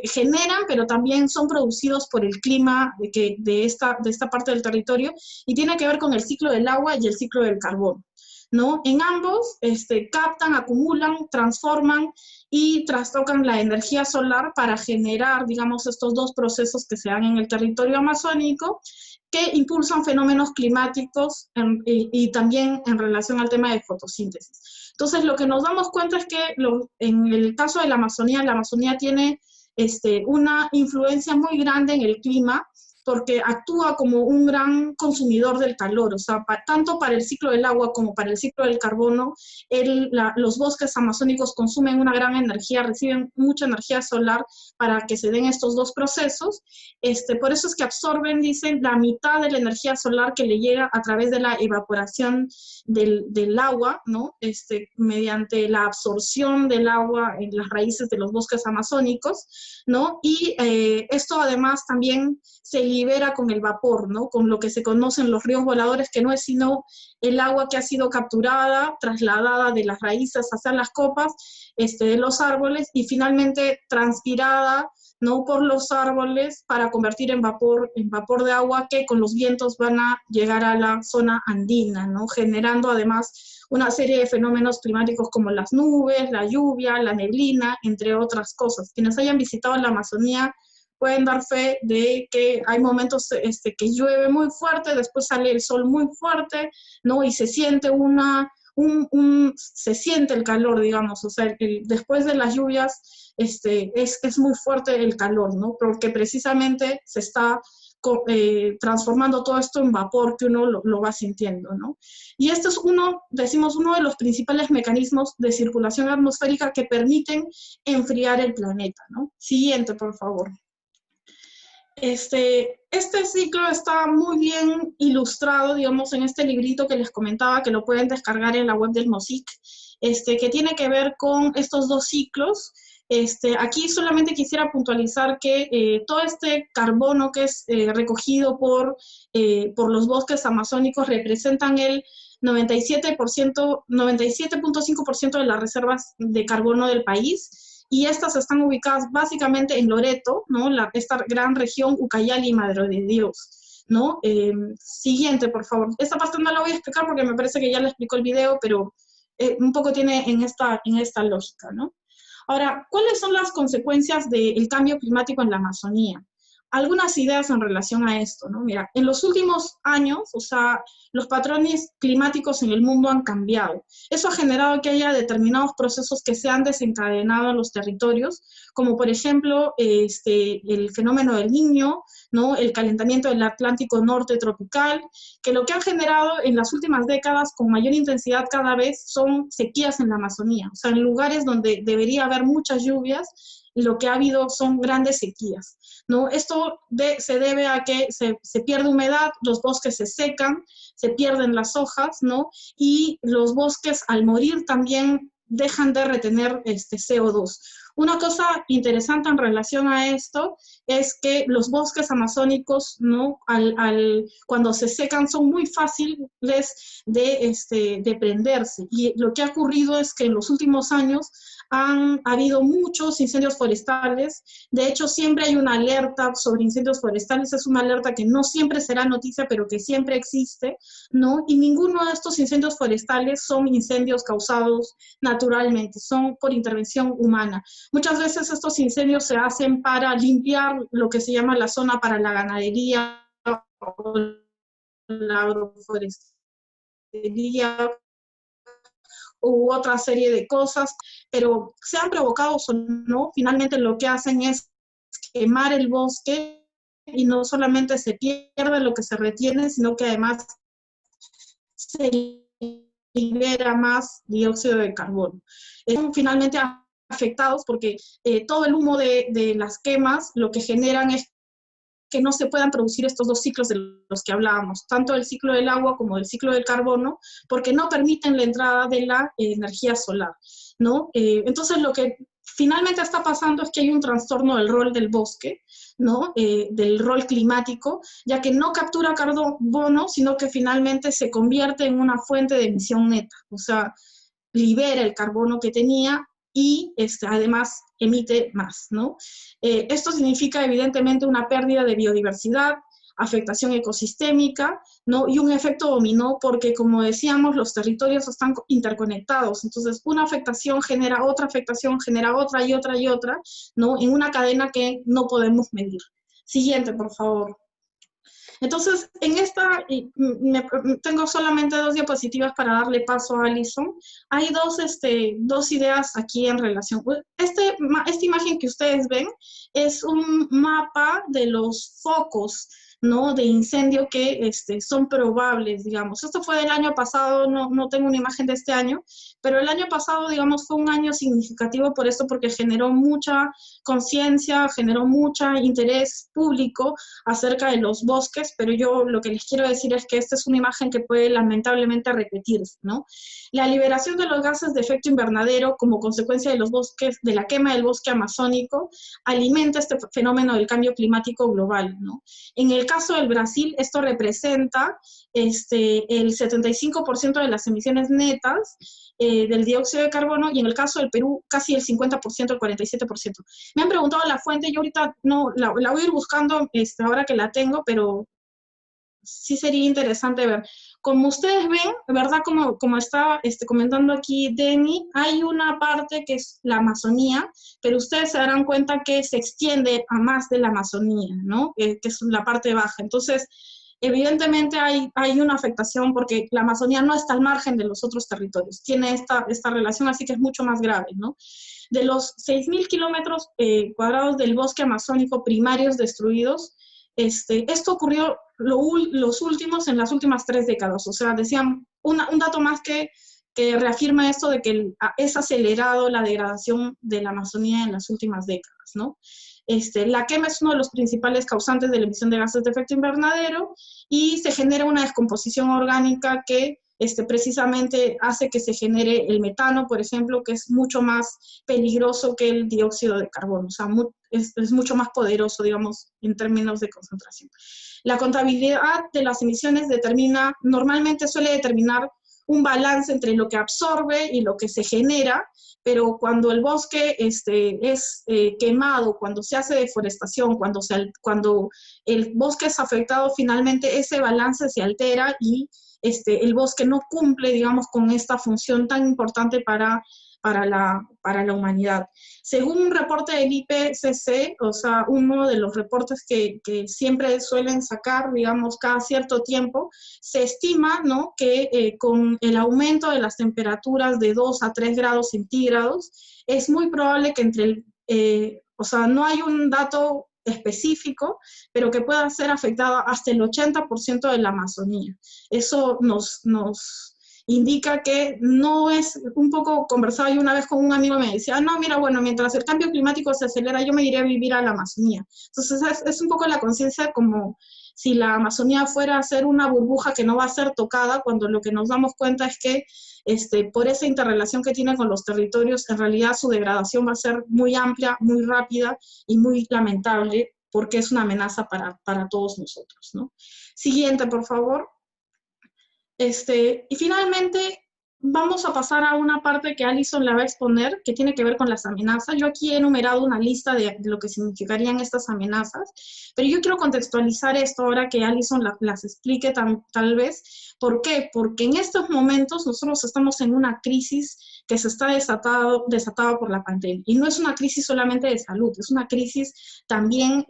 generan, pero también son producidos por el clima de esta parte del territorio, y tiene que ver con el ciclo del agua y el ciclo del carbón, ¿no? En ambos captan, acumulan, transforman y trastocan la energía solar para generar, digamos, estos dos procesos que se dan en el territorio amazónico, que impulsan fenómenos climáticos y también en relación al tema de fotosíntesis. Entonces, lo que nos damos cuenta es que en el caso de la Amazonía tiene una influencia muy grande en el clima, porque actúa como un gran consumidor del calor, o sea, tanto para el ciclo del agua como para el ciclo del carbono, los bosques amazónicos consumen una gran energía, reciben mucha energía solar para que se den estos dos procesos. Por eso es que absorben, dicen, la mitad de la energía solar que le llega a través de la evaporación del agua, ¿no? Mediante la absorción del agua en las raíces de los bosques amazónicos, ¿no? Y esto además también se libera con el vapor, ¿no? Con lo que se conocen los ríos voladores, que no es sino el agua que ha sido capturada, trasladada de las raíces hacia las copas de los árboles y finalmente transpirada, ¿no? Por los árboles para convertir en vapor de agua que con los vientos van a llegar a la zona andina, ¿no? Generando además una serie de fenómenos climáticos como las nubes, la lluvia, la neblina, entre otras cosas. Quienes hayan visitado la Amazonía pueden dar fe de que hay momentos que llueve muy fuerte, después sale el sol muy fuerte, ¿no? Y se siente se siente el calor, digamos, o sea, después de las lluvias es muy fuerte el calor, ¿no? Porque precisamente se está transformando todo esto en vapor que uno lo va sintiendo, ¿no? Y este es uno de los principales mecanismos de circulación atmosférica que permiten enfriar el planeta, ¿no? Siguiente, por favor. Este ciclo está muy bien ilustrado, digamos, en este librito que les comentaba, que lo pueden descargar en la web del MOSIC, que tiene que ver con estos dos ciclos. Aquí solamente quisiera puntualizar que todo este carbono que es recogido por los bosques amazónicos representan el 97.5% de las reservas de carbono del país, y estas están ubicadas básicamente en Loreto, ¿no? Esta gran región, Ucayali y Madre de Dios, ¿no? Siguiente, por favor. Esta parte no la voy a explicar porque me parece que ya la explicó el video, pero un poco tiene en esta lógica, ¿no? Ahora, ¿cuáles son las consecuencias del cambio climático en la Amazonía? Algunas ideas en relación a esto, ¿no? Mira, en los últimos años, o sea, los patrones climáticos en el mundo han cambiado. Eso ha generado que haya determinados procesos que se han desencadenado en los territorios, como por ejemplo el fenómeno del Niño, ¿no? El calentamiento del Atlántico Norte tropical, que lo que han generado en las últimas décadas con mayor intensidad cada vez son sequías en la Amazonía, o sea, en lugares donde debería haber muchas lluvias, lo que ha habido son grandes sequías, ¿no? Esto se debe a que se pierde humedad, los bosques se secan, se pierden las hojas, ¿no? Y los bosques al morir también dejan de retener CO2. Una cosa interesante en relación a esto es que los bosques amazónicos, ¿no? Cuando se secan son muy fáciles de prenderse. Y lo que ha ocurrido es que en los últimos años han habido muchos incendios forestales. De hecho, siempre hay una alerta sobre incendios forestales. Es una alerta que no siempre será noticia, pero que siempre existe, ¿no? Y ninguno de estos incendios forestales son incendios causados naturalmente, son por intervención humana. Muchas veces estos incendios se hacen para limpiar lo que se llama la zona para la ganadería o la agroforestería u otra serie de cosas, pero sean provocados o no, finalmente lo que hacen es quemar el bosque y no solamente se pierde lo que se retiene, sino que además se libera más dióxido de carbono. Son finalmente afectados porque todo el humo de las quemas lo que generan es que no se puedan producir estos dos ciclos de los que hablábamos, tanto el ciclo del agua como el ciclo del carbono, porque no permiten la entrada de la energía solar, ¿no? Entonces lo que finalmente está pasando es que hay un trastorno del rol del bosque, ¿no? Del rol climático, ya que no captura carbono, sino que finalmente se convierte en una fuente de emisión neta, o sea, libera el carbono que tenía y además emite más, ¿no? Esto significa evidentemente una pérdida de biodiversidad, afectación ecosistémica, ¿no? Y un efecto dominó porque, como decíamos, los territorios están interconectados, entonces una afectación genera otra y otra y otra, ¿no? En una cadena que no podemos medir. Siguiente, por favor. Entonces, en esta, tengo solamente 2 diapositivas para darle paso a Alison. Hay dos ideas aquí en relación. Esta imagen que ustedes ven es un mapa de los focos ¿no? De incendio que son probables, digamos. Esto fue del año pasado, no tengo una imagen de este año, pero el año pasado, digamos, fue un año significativo por esto, porque generó mucha conciencia, generó mucho interés público acerca de los bosques, pero yo lo que les quiero decir es que esta es una imagen que puede lamentablemente repetirse, ¿no? La liberación de los gases de efecto invernadero como consecuencia de los bosques, de la quema del bosque amazónico, alimenta este fenómeno del cambio climático global, ¿no? En el caso del Brasil, esto representa el 75% de las emisiones netas del dióxido de carbono, y en el caso del Perú, casi el 50%, el 47%. Me han preguntado la fuente, yo ahorita no, la voy a ir buscando ahora que la tengo, pero sí sería interesante ver. Como ustedes ven, ¿verdad? Como estaba comentando aquí Denny, hay una parte que es la Amazonía, pero ustedes se darán cuenta que se extiende a más de la Amazonía, ¿no? Que es la parte baja. Entonces, evidentemente hay una afectación porque la Amazonía no está al margen de los otros territorios. Tiene esta relación, así que es mucho más grave, ¿no? De los 6.000 kilómetros cuadrados del bosque amazónico primarios destruidos, esto ocurrió los últimos en las últimas 3 décadas. O sea, decían un dato más que reafirma esto de que es acelerado la degradación de la Amazonía en las últimas décadas, ¿no? La quema es uno de los principales causantes de la emisión de gases de efecto invernadero y se genera una descomposición orgánica que precisamente hace que se genere el metano, por ejemplo, que es mucho más peligroso que el dióxido de carbono. O sea, es mucho más poderoso, digamos, en términos de concentración. La contabilidad de las emisiones normalmente suele determinar un balance entre lo que absorbe y lo que se genera, pero cuando el bosque es quemado, cuando se hace deforestación, cuando el bosque es afectado, finalmente ese balance se altera y el bosque no cumple, digamos, con esta función tan importante para la humanidad. Según un reporte del IPCC, o sea, uno de los reportes que siempre suelen sacar, digamos, cada cierto tiempo, se estima, ¿no?, que con el aumento de las temperaturas de 2 a 3 grados centígrados, es muy probable que o sea, no hay un dato específico, pero que pueda ser afectada hasta el 80% de la Amazonía. Eso nos indica que no es, un poco conversaba yo una vez con un amigo, me decía, no, mira, bueno, mientras el cambio climático se acelera, yo me iría a vivir a la Amazonía. Entonces es un poco la conciencia como si la Amazonía fuera a ser una burbuja que no va a ser tocada, cuando lo que nos damos cuenta es que por esa interrelación que tiene con los territorios, en realidad su degradación va a ser muy amplia, muy rápida y muy lamentable, porque es una amenaza para todos nosotros, ¿no? Siguiente, por favor. Y finalmente vamos a pasar a una parte que Alison la va a exponer, que tiene que ver con las amenazas. Yo aquí he enumerado una lista de lo que significarían estas amenazas, pero yo quiero contextualizar esto ahora que Alison las explique tal vez. ¿Por qué? Porque en estos momentos nosotros estamos en una crisis que se está desatada por la pandemia. Y no es una crisis solamente de salud, es una crisis también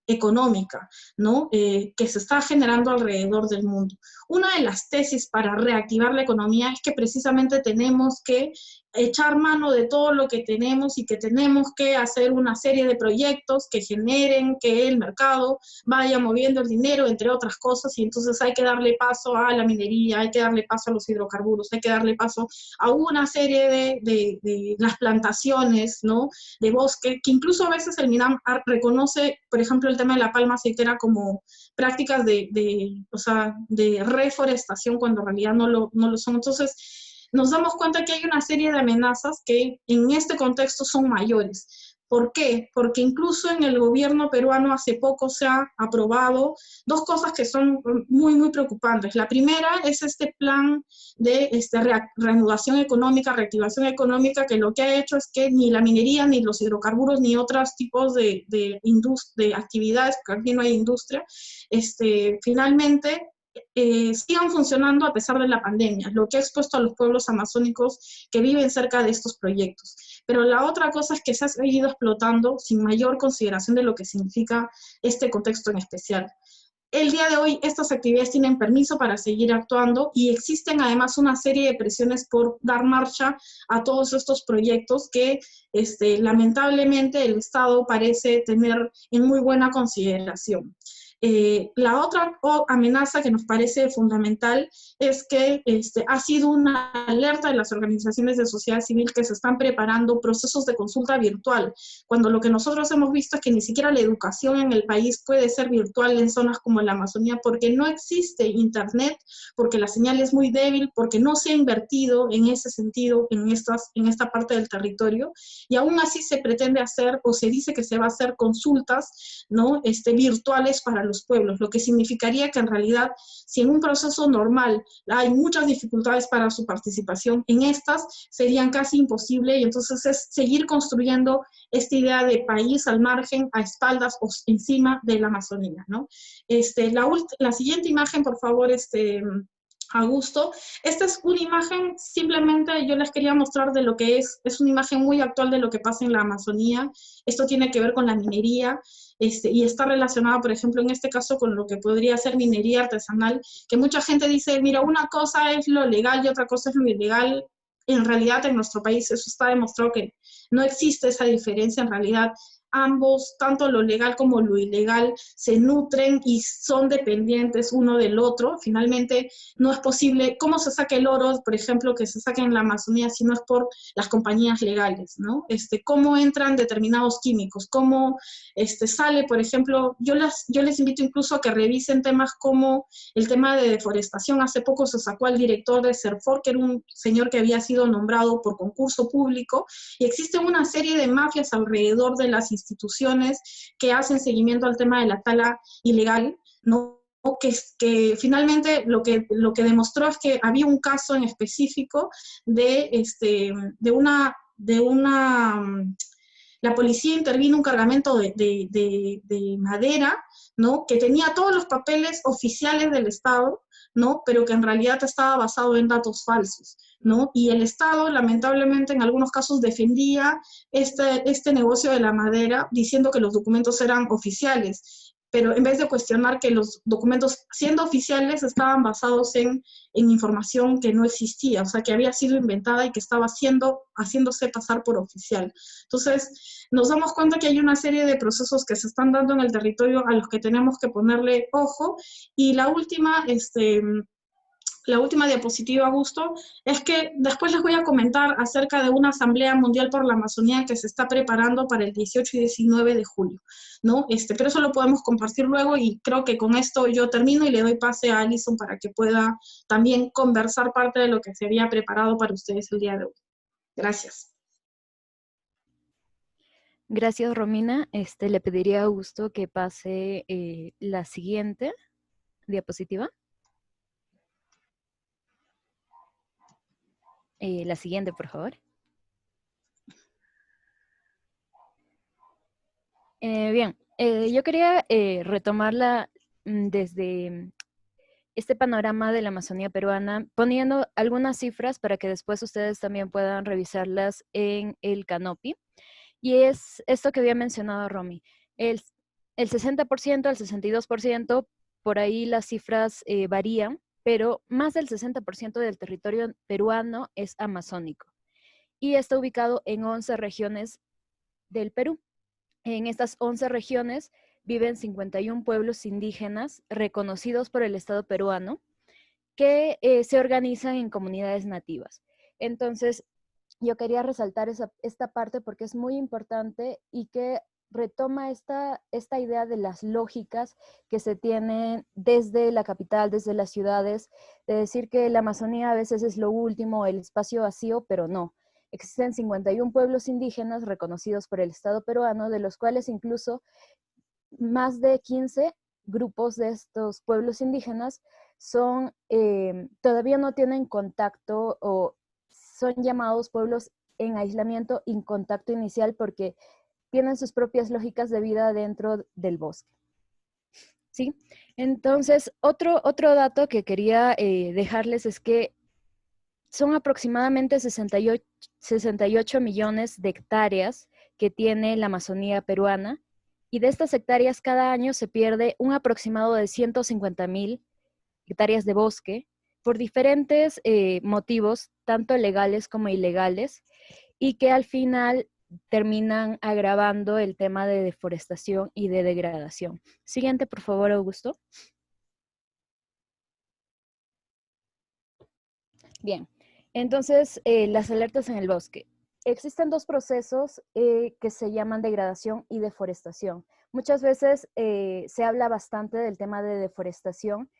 económica, ¿no? Que se está generando alrededor del mundo. Una de las tesis para reactivar la economía es que precisamente tenemos que echar mano de todo lo que tenemos y que tenemos que hacer una serie de proyectos que generen que el mercado vaya moviendo el dinero, entre otras cosas, y entonces hay que darle paso a la minería, hay que darle paso a los hidrocarburos, hay que darle paso a una serie de las plantaciones, ¿no?, de bosque, que incluso a veces el MINAM reconoce, por ejemplo, el tema de la palma aceitera como prácticas o sea, de reforestación, cuando en realidad no lo son. Entonces, nos damos cuenta que hay una serie de amenazas que en este contexto son mayores. ¿Por qué? Porque incluso en el gobierno peruano hace poco se ha aprobado 2 cosas que son muy, muy preocupantes. La primera es este plan de reanudación económica, reactivación económica, que lo que ha hecho es que ni la minería, ni los hidrocarburos, ni otros tipos de actividades, porque aquí no hay industria, finalmente sigan funcionando a pesar de la pandemia, lo que ha expuesto a los pueblos amazónicos que viven cerca de estos proyectos. Pero la otra cosa es que se ha seguido explotando sin mayor consideración de lo que significa este contexto en especial. El día de hoy estas actividades tienen permiso para seguir actuando y existen además una serie de presiones por dar marcha a todos estos proyectos que lamentablemente el Estado parece tener en muy buena consideración. La otra amenaza que nos parece fundamental es que ha sido una alerta de las organizaciones de sociedad civil que se están preparando procesos de consulta virtual, cuando lo que nosotros hemos visto es que ni siquiera la educación en el país puede ser virtual en zonas como la Amazonía, porque no existe internet, porque la señal es muy débil, porque no se ha invertido en ese sentido en esta parte del territorio, y aún así se pretende hacer, o se dice que se va a hacer consultas, ¿no? Virtuales para los pueblos, lo que significaría que en realidad, si en un proceso normal hay muchas dificultades para su participación, en estas serían casi imposible, y entonces es seguir construyendo esta idea de país al margen, a espaldas o encima de la Amazonía, ¿no? La siguiente imagen, por favor, Augusto. Esta es una imagen, simplemente yo les quería mostrar de lo que es una imagen muy actual de lo que pasa en la Amazonía. Esto tiene que ver con la minería, y está relacionado, por ejemplo, en este caso con lo que podría ser minería artesanal, que mucha gente dice, mira, una cosa es lo legal y otra cosa es lo ilegal. En realidad, en nuestro país eso está demostrado que no existe esa diferencia. En realidad, ambos, tanto lo legal como lo ilegal, se nutren y son dependientes uno del otro. Finalmente, no es posible, ¿cómo se saca el oro, por ejemplo, que se saca en la Amazonía si no es por las compañías legales, ¿no? ¿Cómo entran determinados químicos? ¿Cómo sale, por ejemplo? Yo les invito incluso a que revisen temas como el tema de deforestación. Hace poco se sacó al director de CERFOR, que era un señor que había sido nombrado por concurso público, y existe una serie de mafias alrededor de las instituciones que hacen seguimiento al tema de la tala ilegal, ¿no? Que finalmente lo que demostró es que había un caso en específico de una la policía intervino un cargamento de madera, ¿no? Que tenía todos los papeles oficiales del Estado, ¿no? Pero que en realidad estaba basado en datos falsos, ¿no? Y el Estado, lamentablemente, en algunos casos defendía este negocio de la madera diciendo que los documentos eran oficiales, pero en vez de cuestionar que los documentos, siendo oficiales, estaban basados en información que no existía, o sea, que había sido inventada y que estaba haciéndose pasar por oficial. Entonces, nos damos cuenta que hay una serie de procesos que se están dando en el territorio a los que tenemos que ponerle ojo. Y la última diapositiva, Augusto, es que después les voy a comentar acerca de una Asamblea Mundial por la Amazonía que se está preparando para el 18 y 19 de julio, ¿no? Pero eso lo podemos compartir luego, y creo que con esto yo termino y le doy pase a Alison para que pueda también conversar parte de lo que se había preparado para ustedes el día de hoy. Gracias. Gracias, Romina. Le pediría a Augusto que pase la siguiente diapositiva. La siguiente, por favor. Bien, yo quería retomarla desde este panorama de la Amazonía peruana, poniendo algunas cifras para que después ustedes también puedan revisarlas en el Canopy. Y es esto que había mencionado Romy. El 60%, el 62%, por ahí las cifras varían, pero más del 60% del territorio peruano es amazónico. Y está ubicado en 11 regiones del Perú. En estas 11 regiones viven 51 pueblos indígenas reconocidos por el Estado peruano que se organizan en comunidades nativas. Entonces, yo quería resaltar esta parte porque es muy importante y que retoma esta idea de las lógicas que se tienen desde la capital, desde las ciudades, de decir que la Amazonía a veces es lo último, el espacio vacío, pero no. Existen 51 pueblos indígenas reconocidos por el Estado peruano, de los cuales incluso más de 15 grupos de estos pueblos indígenas todavía no tienen contacto o son llamados pueblos en aislamiento y contacto inicial porque tienen sus propias lógicas de vida dentro del bosque. ¿Sí? Entonces, otro dato que quería dejarles es que son aproximadamente 68 millones de hectáreas que tiene la Amazonía peruana, y de estas hectáreas cada año se pierde un aproximado de 150,000 hectáreas de bosque por diferentes motivos, tanto legales como ilegales, y que al final terminan agravando el tema de deforestación y de degradación. Siguiente, por favor, Augusto. Bien, entonces las alertas en el bosque. Existen dos procesos que se llaman degradación y deforestación. Muchas veces se habla bastante del tema de deforestación,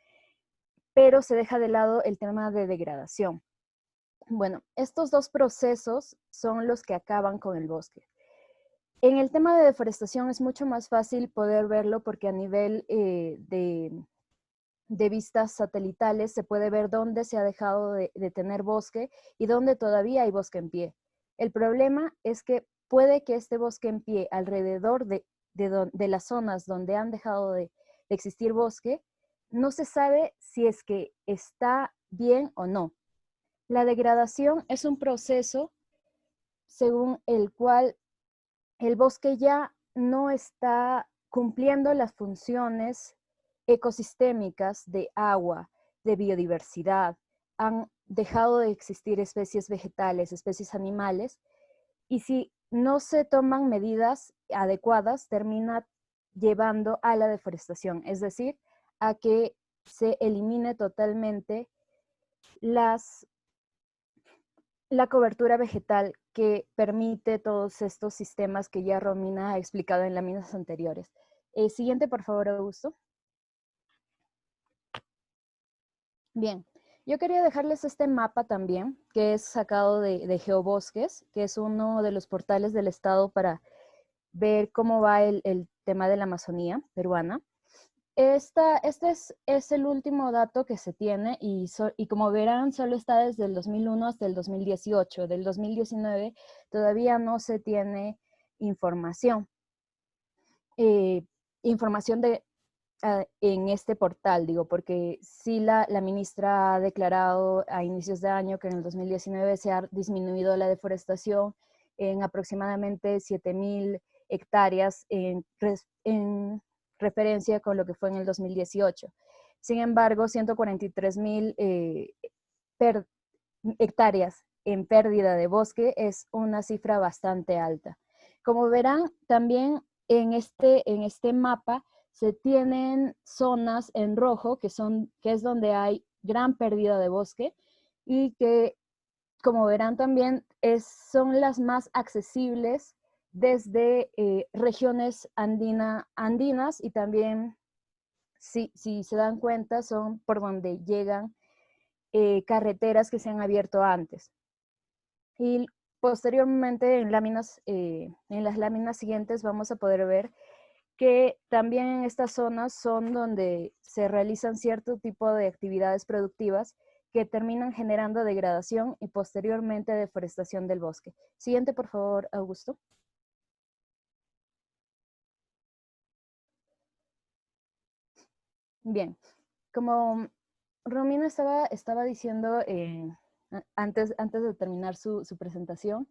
pero se deja de lado el tema de degradación. Bueno, estos dos procesos son los que acaban con el bosque. En el tema de deforestación es mucho más fácil poder verlo porque a nivel de vistas satelitales se puede ver dónde se ha dejado de tener bosque y dónde todavía hay bosque en pie. El problema es que puede que este bosque en pie alrededor de las zonas donde han dejado de existir bosque, no se sabe si es que está bien o no. La degradación es un proceso según el cual el bosque ya no está cumpliendo las funciones ecosistémicas de agua, de biodiversidad. Han dejado de existir especies vegetales, especies animales, y si no se toman medidas adecuadas, termina llevando a la deforestación, es decir, a que se elimine totalmente la cobertura vegetal que permite todos estos sistemas que ya Romina ha explicado en láminas anteriores. Siguiente, por favor, Augusto. Bien, yo quería dejarles este mapa también, que es sacado de Geobosques, que es uno de los portales del Estado para ver cómo va el tema de la Amazonía peruana. Este es el último dato que se tiene y como verán solo está desde el 2001 hasta el 2018. Del 2019 todavía no se tiene información. Información en este portal, digo, porque sí la ministra ha declarado a inicios de año que en el 2019 se ha disminuido la deforestación en aproximadamente 7,000 hectáreas en referencia con lo que fue en el 2018. Sin embargo, 143,000 hectáreas en pérdida de bosque es una cifra bastante alta. Como verán, también en este mapa se tienen zonas en rojo que es donde hay gran pérdida de bosque y que, como verán también, son las más accesibles desde regiones andinas y también, si se dan cuenta, son por donde llegan carreteras que se han abierto antes. Y posteriormente en las láminas siguientes vamos a poder ver que también en estas zonas son donde se realizan cierto tipo de actividades productivas que terminan generando degradación y posteriormente deforestación del bosque. Siguiente, por favor, Augusto. Bien, como Romina estaba diciendo antes de terminar su presentación,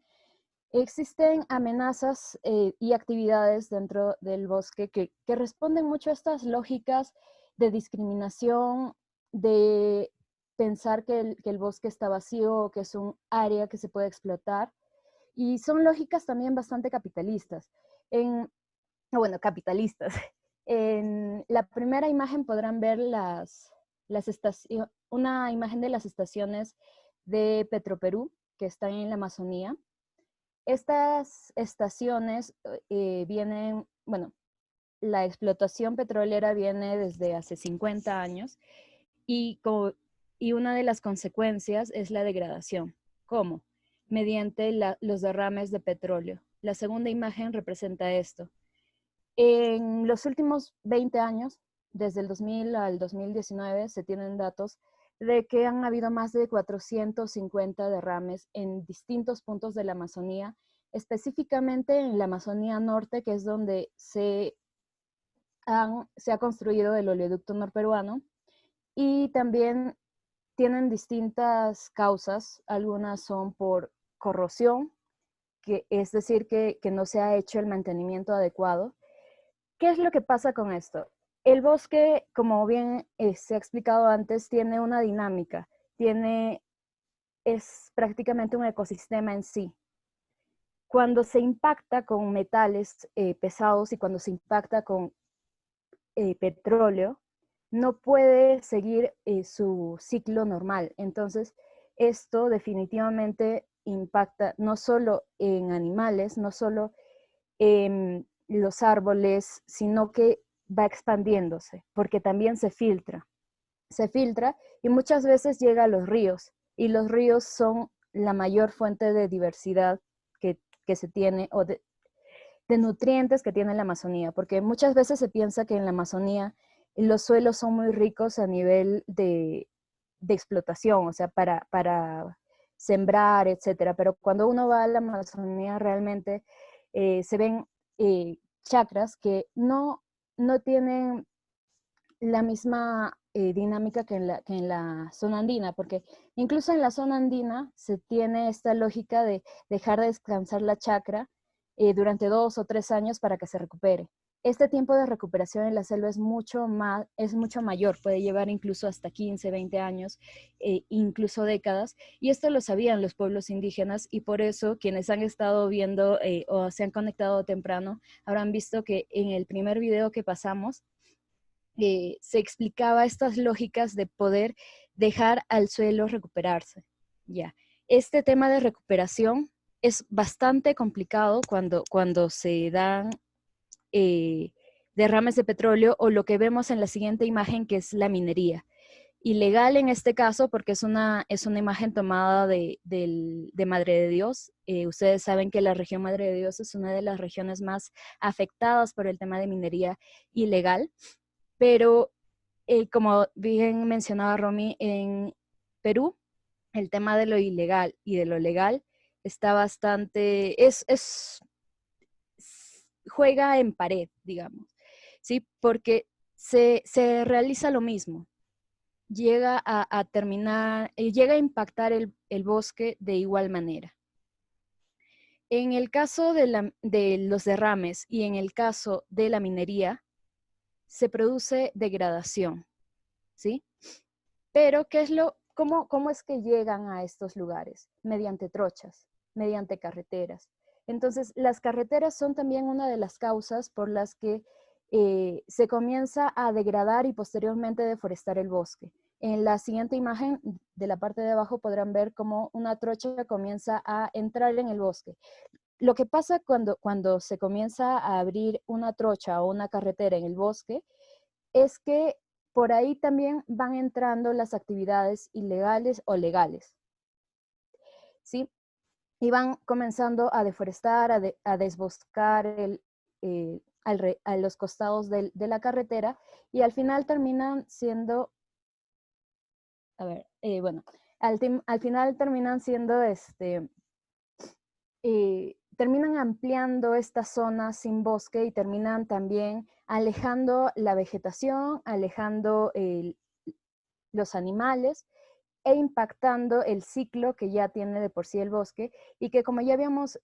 existen amenazas y actividades dentro del bosque que responden mucho a estas lógicas de discriminación, de pensar que el bosque está vacío o que es un área que se puede explotar. Y son lógicas también bastante capitalistas. Bueno, capitalistas. En la primera imagen podrán ver una imagen de las estaciones de Petroperú que están en la Amazonía. Estas estaciones vienen, bueno, la explotación petrolera viene desde hace 50 años y, y una de las consecuencias es la degradación. ¿Cómo? Mediante los derrames de petróleo. La segunda imagen representa esto. En los últimos 20 años, desde el 2000 al 2019, se tienen datos de que han habido más de 450 derrames en distintos puntos de la Amazonía, específicamente en la Amazonía Norte, que es donde se ha construido el oleoducto norperuano, y también tienen distintas causas. Algunas son por corrosión, que es decir, que no se ha hecho el mantenimiento adecuado. ¿Qué es lo que pasa con esto? El bosque, como bien se ha explicado antes, tiene una dinámica, es prácticamente un ecosistema en sí. cuando se impacta con metales pesados y cuando se impacta con petróleo, no puede seguir su ciclo normal. Entonces, esto definitivamente impacta no solo en animales, no solo en los árboles, sino que va expandiéndose, porque también se filtra y muchas veces llega a los ríos, y los ríos son la mayor fuente de diversidad que se tiene, o de nutrientes que tiene la Amazonía, porque muchas veces se piensa que en la Amazonía los suelos son muy ricos a nivel de explotación, o sea, para sembrar, etcétera, pero cuando uno va a la Amazonía realmente se ven chacras que no tienen la misma dinámica que en la zona andina, porque incluso en la zona andina se tiene esta lógica de dejar de descansar la chacra durante 2 o 3 años para que se recupere. Este tiempo de recuperación en la selva es mucho mayor, puede llevar incluso hasta 15, 20 años, incluso décadas, y esto lo sabían los pueblos indígenas, y por eso quienes han estado viendo o se han conectado temprano habrán visto que en el primer video que pasamos, se explicaba estas lógicas de poder dejar al suelo recuperarse. Ya. Este tema de recuperación es bastante complicado cuando se dan derrames de petróleo, o lo que vemos en la siguiente imagen, que es la minería. Ilegal en este caso porque es una imagen tomada de Madre de Dios. Ustedes saben que la región Madre de Dios es una de las regiones más afectadas por el tema de minería ilegal. Pero como bien mencionaba Romy, en Perú el tema de lo ilegal y de lo legal está bastante, juega en pared, digamos, ¿sí? Porque se realiza lo mismo, llega a terminar, llega a impactar el bosque de igual manera. En el caso de los derrames y en el caso de la minería, se produce degradación, ¿sí? Pero, cómo es que llegan a estos lugares? Mediante trochas, mediante carreteras. Entonces, las carreteras son también una de las causas por las que se comienza a degradar y posteriormente deforestar el bosque. En la siguiente imagen, de la parte de abajo, podrán ver cómo una trocha comienza a entrar en el bosque. Lo que pasa cuando se comienza a abrir una trocha o una carretera en el bosque es que por ahí también van entrando las actividades ilegales o legales, ¿sí? Y van comenzando a deforestar, a desboscar a los costados de la carretera, y al final terminan siendo, a ver, bueno, al final terminan siendo, terminan ampliando esta zona sin bosque y terminan también alejando la vegetación, alejando los animales e impactando el ciclo que ya tiene de por sí el bosque, y que, como ya habíamos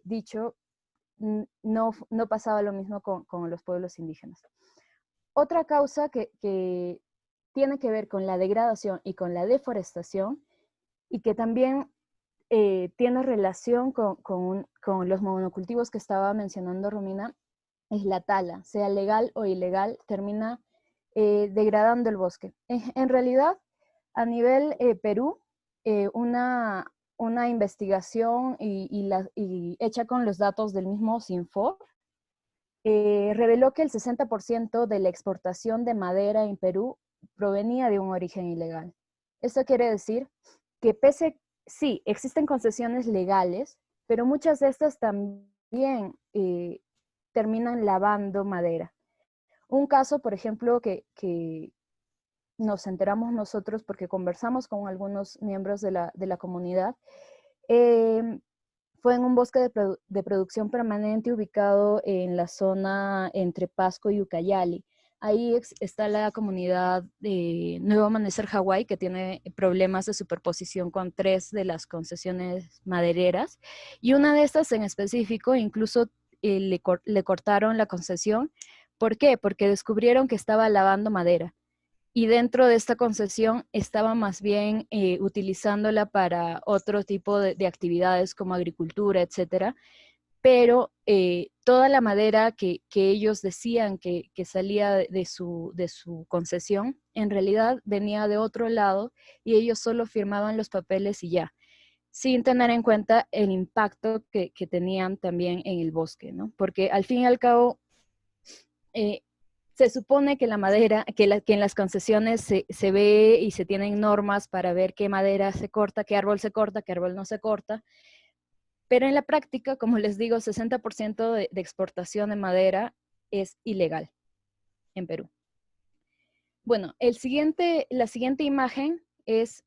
dicho, no pasaba lo mismo con los pueblos indígenas. Otra causa que tiene que ver con la degradación y con la deforestación, y que también tiene relación con los monocultivos que estaba mencionando Romina, es la tala, sea legal o ilegal, termina degradando el bosque. En realidad, a nivel Perú, una investigación y hecha con los datos del mismo Sinfor, reveló que el 60% de la exportación de madera en Perú provenía de un origen ilegal. Esto quiere decir que sí, existen concesiones legales, pero muchas de estas también terminan lavando madera. Un caso, por ejemplo, que nos enteramos nosotros porque conversamos con algunos miembros de la comunidad, fue en un bosque de producción permanente ubicado en la zona entre Pasco y Ucayali. Ahí está la comunidad de Nuevo Amanecer Hawái, que tiene problemas de superposición con 3 de las concesiones madereras, y una de estas en específico incluso le cortaron la concesión. ¿Por qué? Porque descubrieron que estaba lavando madera. y dentro de esta concesión estaba más bien utilizándola para otro tipo de actividades como agricultura, etcétera, pero toda la madera que ellos decían que salía de su concesión, en realidad venía de otro lado y ellos solo firmaban los papeles y ya, sin tener en cuenta el impacto que tenían también en el bosque, ¿no? Porque al fin y al cabo, eh, se supone que la madera, que en las concesiones se ve y se tienen normas para ver qué madera se corta, qué árbol no se corta, pero en la práctica, como les digo, 60% de exportación de madera es ilegal en Perú. Bueno, la siguiente imagen es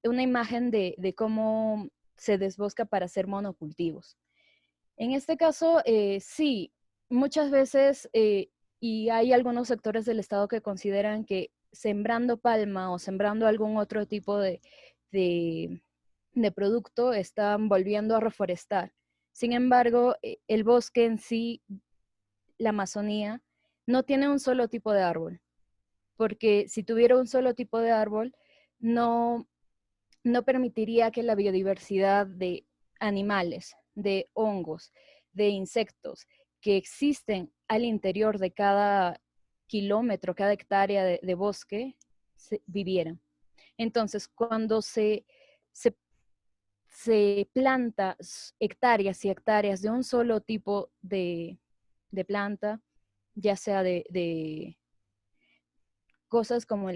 una imagen de cómo se desbosca para hacer monocultivos. En este caso, sí, muchas veces, y hay algunos sectores del Estado que consideran que sembrando palma o sembrando algún otro tipo de, de producto están volviendo a reforestar. Sin embargo, el bosque en sí, la Amazonía, no tiene un solo tipo de árbol, porque si tuviera un solo tipo de árbol, no, no permitiría que la biodiversidad de animales, de hongos, de insectos que existen al interior de cada kilómetro, cada hectárea de bosque, vivieran. Entonces, cuando se, se planta hectáreas y hectáreas de un solo tipo de planta, ya sea de cosas como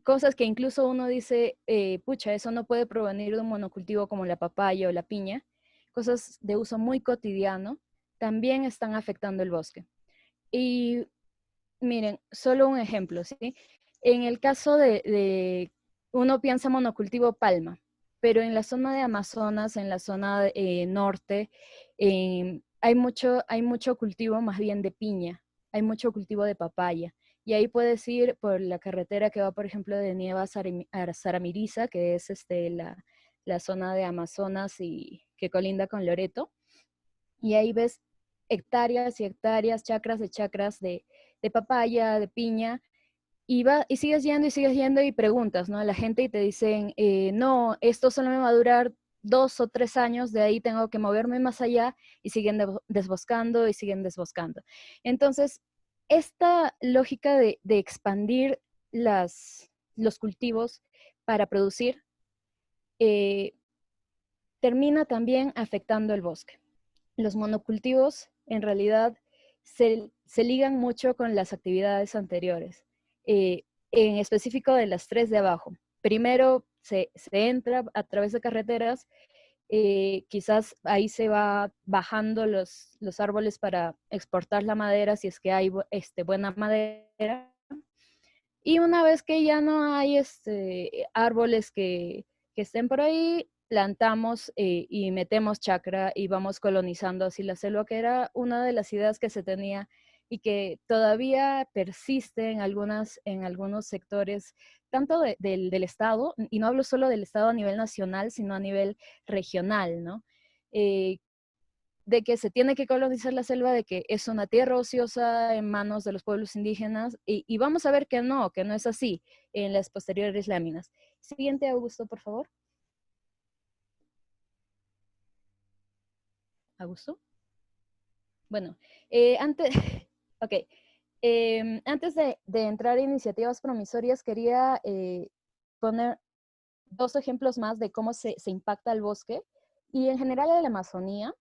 cosas que incluso uno dice, pucha, eso no puede provenir de un monocultivo como la papaya o la piña, cosas de uso muy cotidiano, también están afectando el bosque. Y miren, solo un ejemplo, ¿sí? En el caso uno piensa monocultivo palma, pero en la zona de Amazonas, en la zona norte, hay mucho cultivo más bien de piña, hay mucho cultivo de papaya. Y ahí puedes ir por la carretera que va, por ejemplo, de Nieva a Zaramiriza, que es la zona de Amazonas y que colinda con Loreto. Y ahí ves hectáreas y hectáreas, chacras de papaya, de piña, y sigues yendo y preguntas, ¿no? A la gente y te dicen, no, esto solo me va a durar 2 o 3 años, de ahí tengo que moverme más allá y siguen desboscando y siguen desboscando. Entonces, esta lógica de expandir los cultivos para producir eh, termina también afectando el bosque. Los monocultivos en realidad se ligan mucho con las actividades anteriores, en específico de las tres de abajo. Primero se entra a través de carreteras, quizás ahí se va bajando los árboles para exportar la madera si es que hay buena madera. Y una vez que ya no hay árboles que estén por ahí, plantamos y metemos chacra y vamos colonizando así la selva, que era una de las ideas que se tenía y que todavía persiste en algunos sectores, tanto del Estado, y no hablo solo del Estado a nivel nacional, sino a nivel regional, ¿no? Eh, de que se tiene que colonizar la selva, de que es una tierra ociosa en manos de los pueblos indígenas, y vamos a ver que no es así en las posteriores láminas. Siguiente, Augusto, por favor. Augusto. Bueno, antes, ok. Antes de entrar a iniciativas promisorias, quería poner dos ejemplos más de cómo se impacta el bosque y en general en la Amazonía.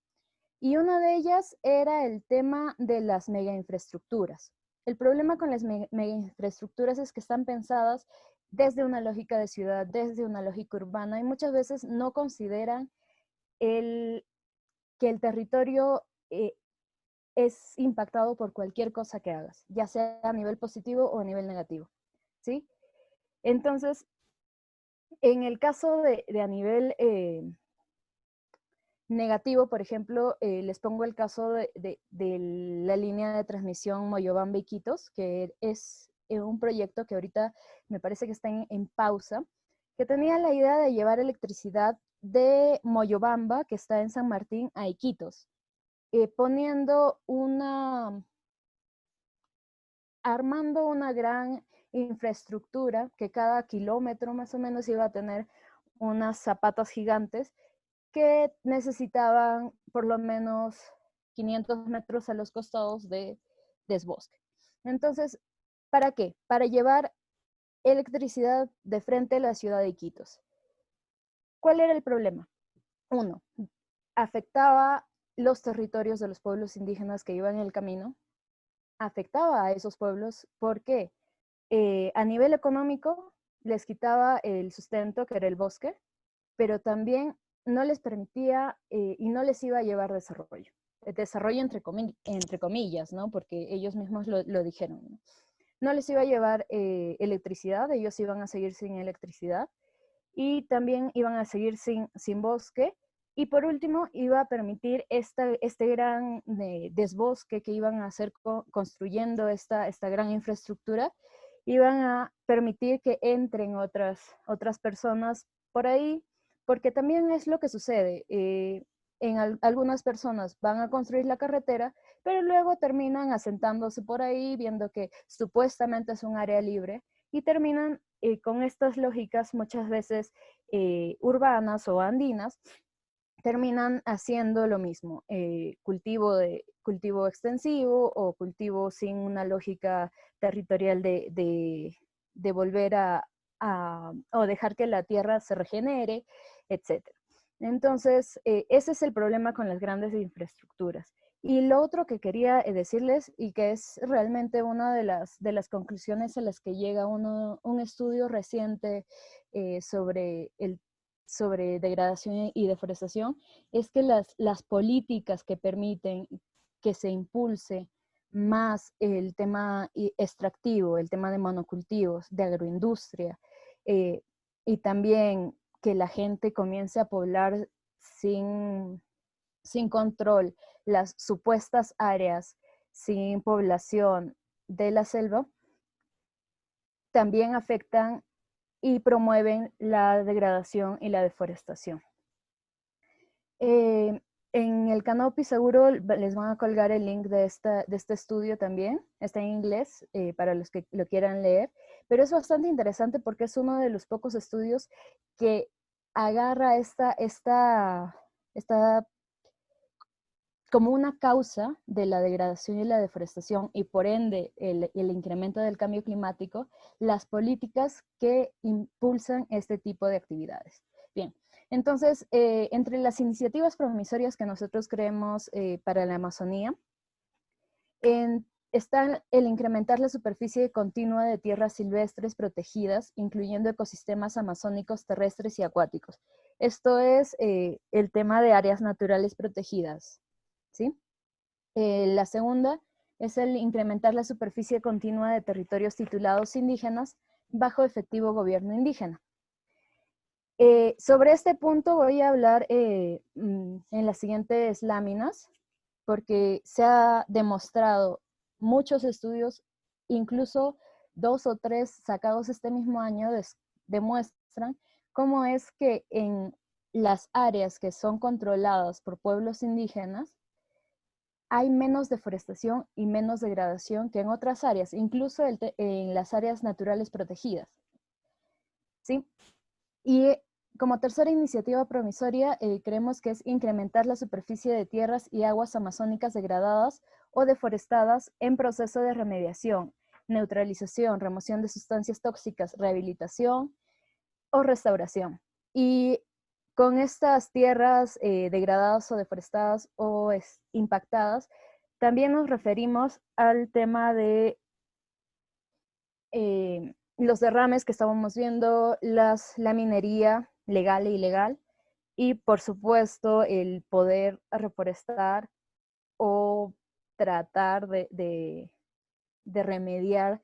Y una de ellas era el tema de las megainfraestructuras. El problema con las megainfraestructuras es que están pensadas desde una lógica de ciudad, desde una lógica urbana, y muchas veces no consideran que el territorio es impactado por cualquier cosa que hagas, ya sea a nivel positivo o a nivel negativo, ¿sí? Entonces, en el caso de a nivel negativo, por ejemplo, les pongo el caso de la línea de transmisión Moyobamba-Iquitos, que es un proyecto que ahorita me parece que está en pausa, que tenía la idea de llevar electricidad de Moyobamba, que está en San Martín, a Iquitos, poniendo armando una gran infraestructura que cada kilómetro más o menos iba a tener unas zapatas gigantes que necesitaban por lo menos 500 metros a los costados de desbosque. Entonces, ¿para qué? Para llevar electricidad de frente a la ciudad de Iquitos. ¿Cuál era el problema? Uno, afectaba los territorios de los pueblos indígenas que iban en el camino, afectaba a esos pueblos porque a nivel económico les quitaba el sustento, que era el bosque, pero también no les permitía y no les iba a llevar desarrollo. Desarrollo entre comillas, ¿no? Porque ellos mismos lo dijeron, ¿no? No les iba a llevar electricidad, ellos iban a seguir sin electricidad y también iban a seguir sin bosque. Y por último, iba a permitir este gran desbosque que iban a hacer construyendo esta gran infraestructura, iban a permitir que entren otras personas por ahí, porque también es lo que sucede. Algunas personas van a construir la carretera, pero luego terminan asentándose por ahí, viendo que supuestamente es un área libre, y terminan con estas lógicas muchas veces urbanas o andinas, terminan haciendo lo mismo, cultivo extensivo o cultivo sin una lógica territorial de volver o dejar que la tierra se regenere, etc. Entonces, ese es el problema con las grandes infraestructuras. Y lo otro que quería decirles, y que es realmente una de las conclusiones a las que llega un estudio reciente sobre degradación y deforestación, es que las políticas que permiten que se impulse más el tema extractivo, el tema de monocultivos, de agroindustria, y también que la gente comience a poblar sin control las supuestas áreas sin población de la selva, también afectan y promueven la degradación y la deforestación. En el Canopy seguro les van a colgar el link de este estudio también, está en inglés para los que lo quieran leer, pero es bastante interesante porque es uno de los pocos estudios que agarra esta como una causa de la degradación y la deforestación y por ende el incremento del cambio climático, las políticas que impulsan este tipo de actividades. Bien, entonces, entre las iniciativas promisorias que nosotros creemos para la Amazonía, está el incrementar la superficie continua de tierras silvestres protegidas, incluyendo ecosistemas amazónicos terrestres y acuáticos. Esto es el tema de áreas naturales protegidas, ¿sí? La segunda es el incrementar la superficie continua de territorios titulados indígenas bajo efectivo gobierno indígena. Sobre este punto voy a hablar en las siguientes láminas, porque se ha demostrado muchos estudios, incluso 2 o 3 sacados este mismo año, demuestran cómo es que en las áreas que son controladas por pueblos indígenas, hay menos deforestación y menos degradación que en otras áreas, incluso en las áreas naturales protegidas. ¿Sí? Y como tercera iniciativa promisoria, creemos que es incrementar la superficie de tierras y aguas amazónicas degradadas o deforestadas en proceso de remediación, neutralización, remoción de sustancias tóxicas, rehabilitación o restauración. Y con estas tierras degradadas o deforestadas o impactadas, también nos referimos al tema de los derrames que estábamos viendo, la minería legal e ilegal, y por supuesto el poder reforestar o tratar de remediar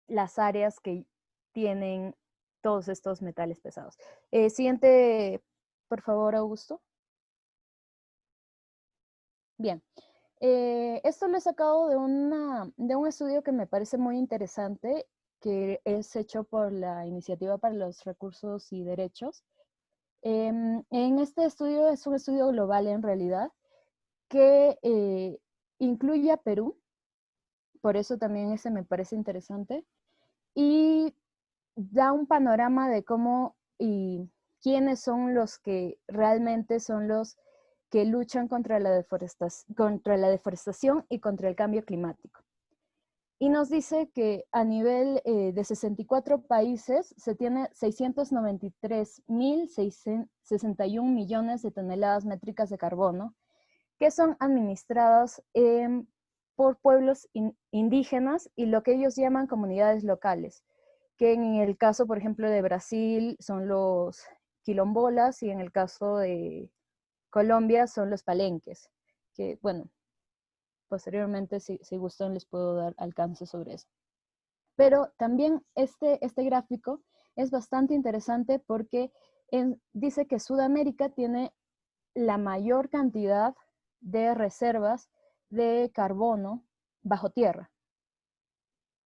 las áreas que tienen todos estos metales pesados. Siguiente, por favor, Augusto. Bien. Esto lo he sacado de un estudio que me parece muy interesante, que es hecho por la Iniciativa para los Recursos y Derechos. En este estudio, es un estudio global en realidad, que incluye a Perú, por eso también ese me parece interesante. Y da un panorama de cómo y quiénes son los que realmente son los que luchan contra la deforestación y contra el cambio climático. Y nos dice que a nivel de 64 países se tiene 693.061 millones de toneladas métricas de carbono que son administradas por pueblos indígenas y lo que ellos llaman comunidades locales, que en el caso, por ejemplo, de Brasil son los quilombolas y en el caso de Colombia son los palenques, que bueno, posteriormente si gustan les puedo dar alcance sobre eso. Pero también este gráfico es bastante interesante porque dice que Sudamérica tiene la mayor cantidad de reservas de carbono bajo tierra.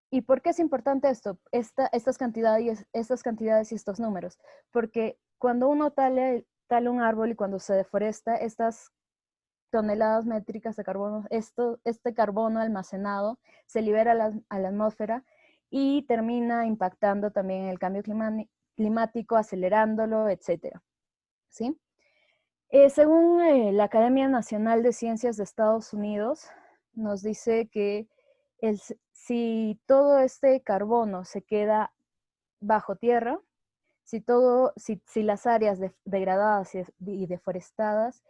¿Y por qué es importante esto? Estas cantidades y estos números. Porque cuando uno tala un árbol y cuando se deforesta, estas toneladas métricas de carbono, este carbono almacenado se libera a la atmósfera y termina impactando también el cambio climático, acelerándolo, etc. ¿Sí? Según la Academia Nacional de Ciencias de Estados Unidos, nos dice que si todo este carbono se queda bajo tierra, si las áreas degradadas y deforestadas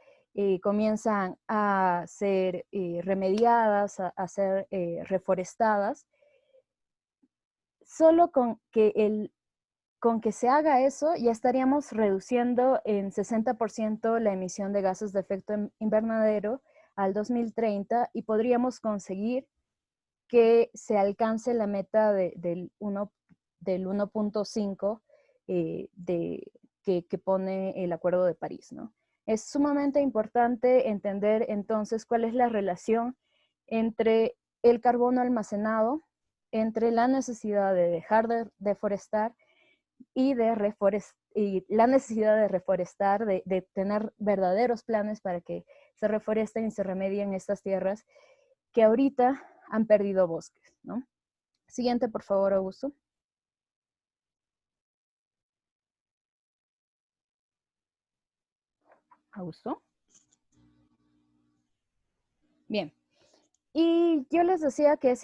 comienzan a ser remediadas, a ser reforestadas, solo con que se haga eso, ya estaríamos reduciendo en 60% la emisión de gases de efecto invernadero al 2030 y podríamos conseguir que se alcance la meta del 1.5 que pone el Acuerdo de París, ¿no? Es sumamente importante entender entonces cuál es la relación entre el carbono almacenado, entre la necesidad de dejar de deforestar y la necesidad de reforestar, de tener verdaderos planes para que se reforesten y se remedien estas tierras que ahorita han perdido bosques, ¿no? Siguiente, por favor, Augusto. Augusto. Bien. Y yo les decía que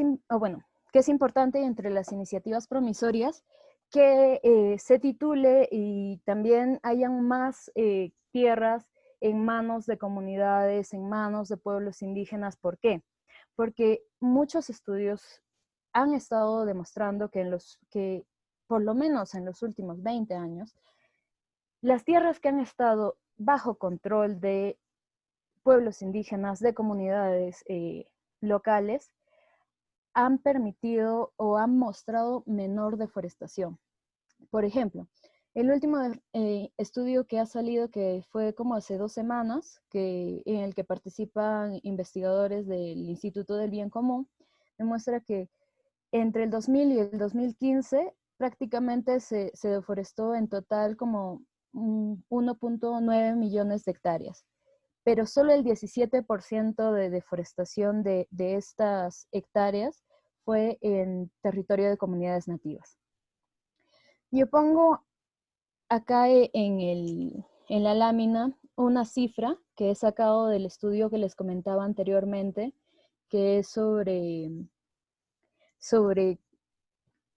que es importante entre las iniciativas promisorias que se titule y también hayan más tierras en manos de comunidades, en manos de pueblos indígenas. ¿Por qué? Porque muchos estudios han estado demostrando que por lo menos en los últimos 20 años, las tierras que han estado bajo control de pueblos indígenas, de comunidades locales, han permitido o han mostrado menor deforestación. Por ejemplo, el último estudio que ha salido, que fue como hace 2 semanas, en el que participan investigadores del Instituto del Bien Común, demuestra que entre el 2000 y el 2015 prácticamente se deforestó en total como 1.9 millones de hectáreas, pero solo el 17% de deforestación de estas hectáreas fue en territorio de comunidades nativas. Yo pongo acá en la lámina una cifra que he sacado del estudio que les comentaba anteriormente, que es sobre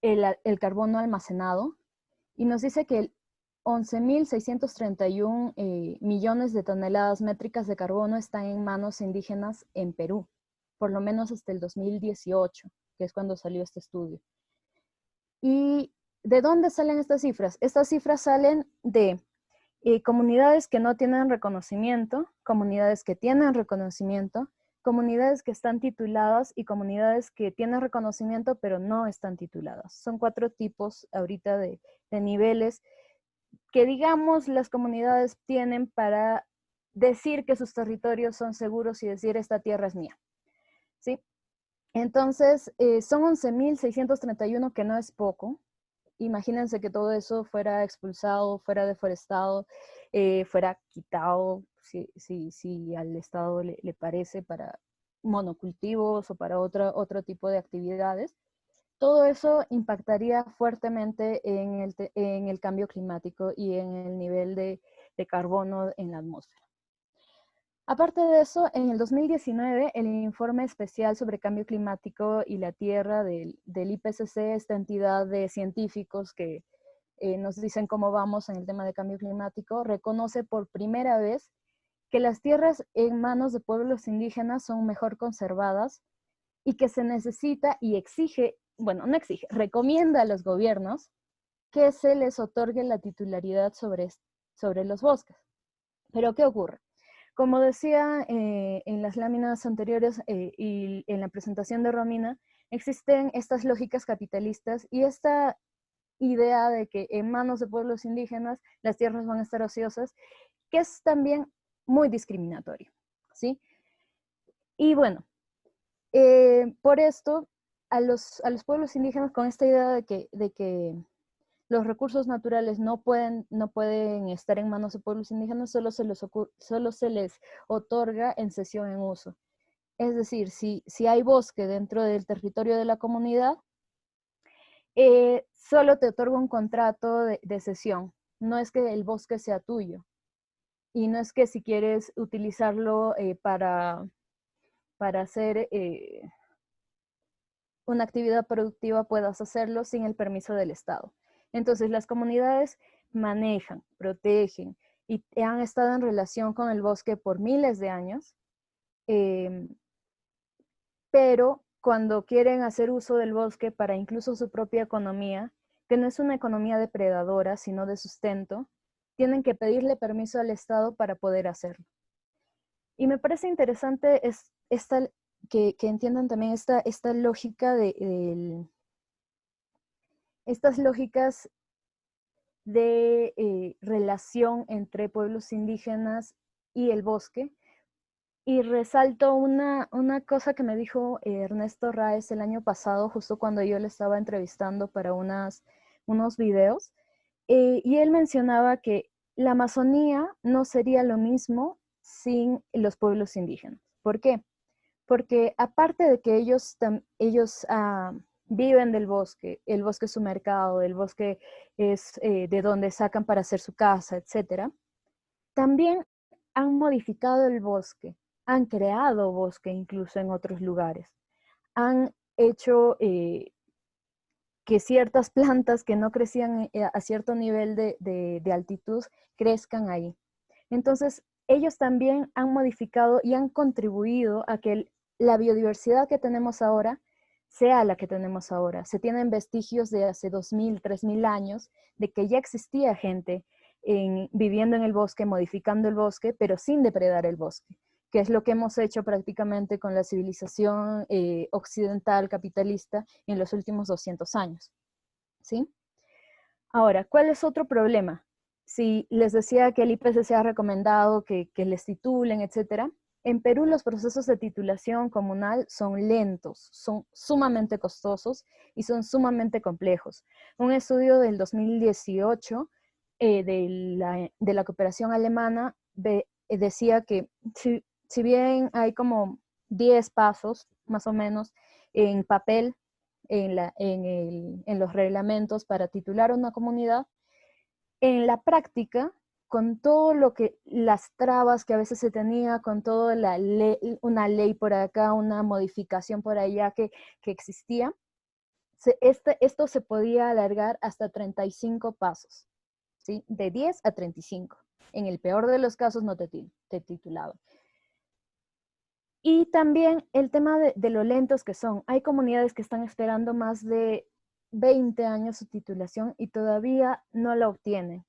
el carbono almacenado, y nos dice que 11.631 millones de toneladas métricas de carbono están en manos indígenas en Perú, por lo menos hasta el 2018, que es cuando salió este estudio. ¿Y de dónde salen estas cifras? Estas cifras salen de comunidades que no tienen reconocimiento, comunidades que tienen reconocimiento, comunidades que están tituladas y comunidades que tienen reconocimiento pero no están tituladas. Son 4 tipos ahorita de niveles que, digamos, las comunidades tienen para decir que sus territorios son seguros y decir esta tierra es mía, ¿sí? Entonces, son 11.631, que no es poco. Imagínense que todo eso fuera expulsado, fuera deforestado, fuera quitado, si al Estado le parece, para monocultivos o para otro tipo de actividades. Todo eso impactaría fuertemente en el cambio climático y en el nivel de carbono en la atmósfera. Aparte de eso, en el 2019, el informe especial sobre cambio climático y la Tierra del IPCC, esta entidad de científicos que nos dicen cómo vamos en el tema de cambio climático, reconoce por primera vez que las tierras en manos de pueblos indígenas son mejor conservadas y que se necesita y exige, bueno, no exige, recomienda a los gobiernos que se les otorgue la titularidad sobre los bosques. Pero ¿qué ocurre? Como decía en las láminas anteriores y en la presentación de Romina, existen estas lógicas capitalistas y esta idea de que en manos de pueblos indígenas las tierras van a estar ociosas, que es también muy discriminatorio, ¿sí? Y bueno, por esto, a los pueblos indígenas con esta idea de que los recursos naturales no pueden estar en manos de pueblos indígenas, solo se les otorga en cesión en uso. Es decir, si hay bosque dentro del territorio de la comunidad, solo te otorga un contrato de cesión. No es que el bosque sea tuyo. Y no es que si quieres utilizarlo para hacer una actividad productiva puedas hacerlo sin el permiso del Estado. Entonces las comunidades manejan, protegen y han estado en relación con el bosque por miles de años, pero cuando quieren hacer uso del bosque para incluso su propia economía, que no es una economía depredadora, sino de sustento, tienen que pedirle permiso al Estado para poder hacerlo. Y me parece interesante que entiendan también esta lógica estas lógicas de relación entre pueblos indígenas y el bosque. Y resalto una cosa que me dijo Ernesto Raez el año pasado, justo cuando yo le estaba entrevistando para unos videos, y él mencionaba que la Amazonía no sería lo mismo sin los pueblos indígenas. ¿Por qué? Porque aparte de que ellos viven del bosque, el bosque es su mercado, el bosque es de donde sacan para hacer su casa, etc., también han modificado el bosque, han creado bosque incluso en otros lugares, han hecho que ciertas plantas que no crecían a cierto nivel de altitud crezcan ahí. Entonces, ellos también han modificado y han contribuido a que la biodiversidad que tenemos ahora sea la que tenemos ahora. Se tienen vestigios de hace 2000, 3000 años de que ya existía gente viviendo en el bosque, modificando el bosque, pero sin depredar el bosque, que es lo que hemos hecho prácticamente con la civilización occidental capitalista en los últimos 200 años. ¿Sí? Ahora, ¿cuál es otro problema? Si les decía que el IPCC ha recomendado que les titulen, etcétera, en Perú los procesos de titulación comunal son lentos, son sumamente costosos y son sumamente complejos. Un estudio del 2018 de la cooperación alemana decía que si bien hay como 10 pasos, más o menos, en papel, en los reglamentos para titular una comunidad, en la práctica, con todo lo que, las trabas que a veces se tenía, con toda una ley por acá, una modificación por allá que existía, esto se podía alargar hasta 35 pasos, ¿sí? De 10 a 35. En el peor de los casos no te titulaban. Y también el tema de lo lentos que son. Hay comunidades que están esperando más de 20 años su titulación y todavía no la obtienen.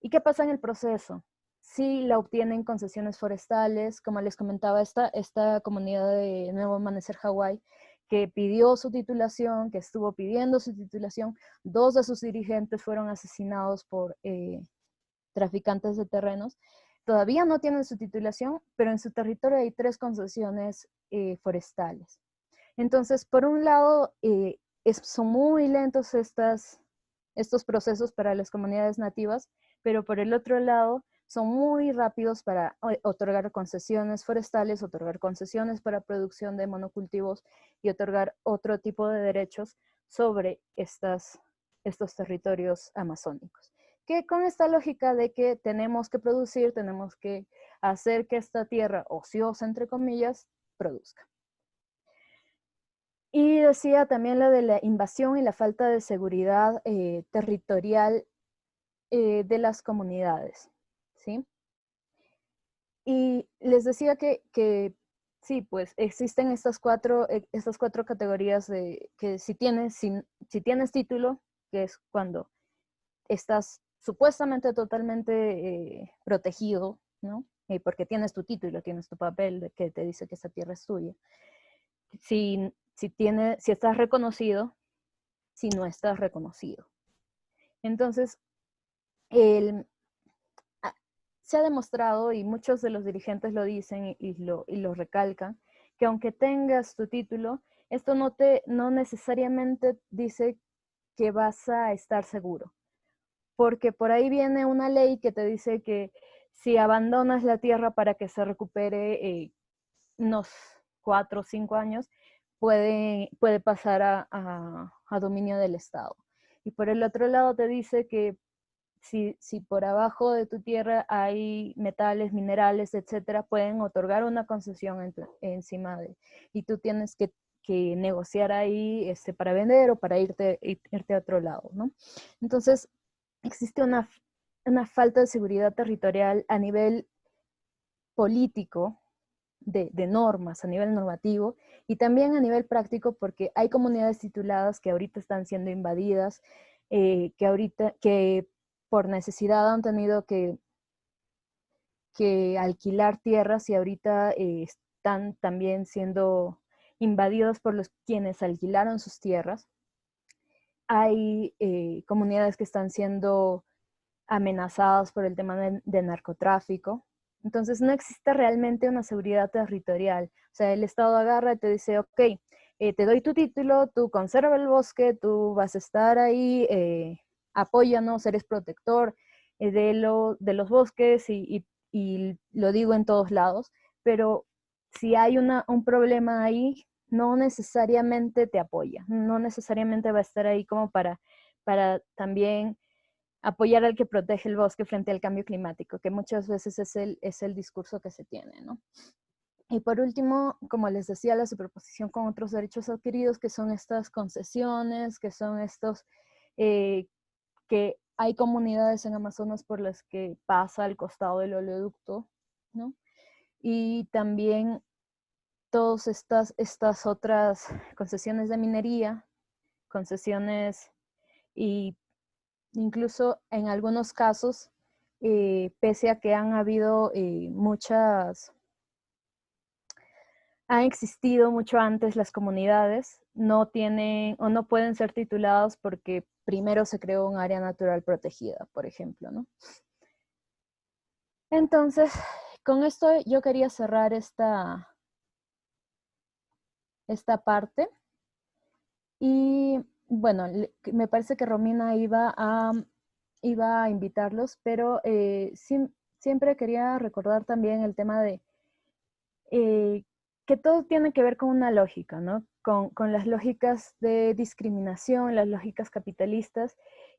¿Y qué pasa en el proceso? Sí la obtienen concesiones forestales, como les comentaba, esta comunidad de Nuevo Amanecer Hawái, que pidió su titulación, que estuvo pidiendo su titulación, 2 de sus dirigentes fueron asesinados por traficantes de terrenos, todavía no tienen su titulación, pero en su territorio hay 3 concesiones forestales. Entonces, por un lado, son muy lentos estos procesos para las comunidades nativas, pero por el otro lado, son muy rápidos para otorgar concesiones forestales, otorgar concesiones para producción de monocultivos y otorgar otro tipo de derechos sobre estos territorios amazónicos. Que con esta lógica de que tenemos que producir, tenemos que hacer que esta tierra ociosa, entre comillas, produzca. Y decía también lo de la invasión y la falta de seguridad territorial de las comunidades, ¿sí? Y les decía que sí, pues existen estas cuatro categorías de que si tienes título, que es cuando estás supuestamente totalmente protegido, ¿no? Porque tienes tu título, tienes tu papel de que te dice que esa tierra es tuya. Si estás reconocido, si no estás reconocido. Entonces, se ha demostrado, y muchos de los dirigentes lo dicen y lo recalcan, que aunque tengas tu título, esto no necesariamente dice que vas a estar seguro. Porque por ahí viene una ley que te dice que si abandonas la tierra para que se recupere unos 4 o 5 años, puede pasar a dominio del Estado. Y por el otro lado te dice que si por abajo de tu tierra hay metales, minerales, etcétera, pueden otorgar una concesión encima de, y tú tienes que negociar ahí para vender o para irte a otro lado, ¿no? Entonces, existe una falta de seguridad territorial a nivel político, de normas, a nivel normativo, y también a nivel práctico, porque hay comunidades tituladas que ahorita están siendo invadidas, que por necesidad han tenido que alquilar tierras y ahorita están también siendo invadidos por quienes alquilaron sus tierras. Hay comunidades que están siendo amenazadas por el tema de narcotráfico. Entonces no existe realmente una seguridad territorial. O sea, el Estado agarra y te dice, ok, te doy tu título, tú conserva el bosque, tú vas a estar ahí, apóyanos, eres protector de los bosques y lo digo en todos lados, pero si hay un problema ahí, no necesariamente te apoya, no necesariamente va a estar ahí como para también apoyar al que protege el bosque frente al cambio climático, que muchas veces es el discurso que se tiene, ¿no? Y por último, como les decía, la superposición con otros derechos adquiridos, que son estas concesiones, que son estos, que hay comunidades en Amazonas por las que pasa al costado del oleoducto, ¿no? Y también todas estas otras concesiones de minería, concesiones y incluso en algunos casos, pese a que han habido han existido mucho antes las comunidades, no tienen o no pueden ser titulados porque primero se creó un área natural protegida, por ejemplo, ¿no? Entonces, con esto yo quería cerrar esta parte y bueno, me parece que Romina iba a invitarlos, pero siempre quería recordar también el tema de que todo tiene que ver con una lógica, ¿no? Con las lógicas de discriminación, las lógicas capitalistas,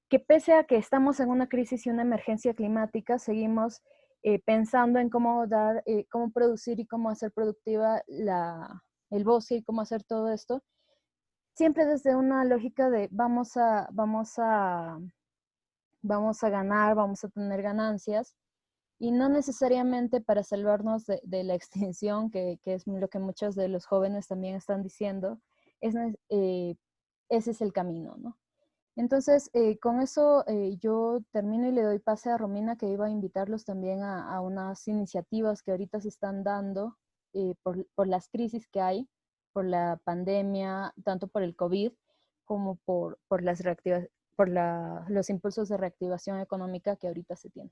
que pese a que estamos en una crisis y una emergencia climática, seguimos pensando en cómo producir y cómo hacer productiva el bosque y cómo hacer todo esto, siempre desde una lógica de vamos a ganar, vamos a tener ganancias, y no necesariamente para salvarnos de la extinción, que es lo que muchos de los jóvenes también están diciendo, ese es el camino, ¿no? Entonces, con eso yo termino y le doy pase a Romina, que iba a invitarlos también a unas iniciativas que ahorita se están dando por las crisis que hay, por la pandemia, tanto por el COVID como por los impulsos de reactivación económica que ahorita se tienen.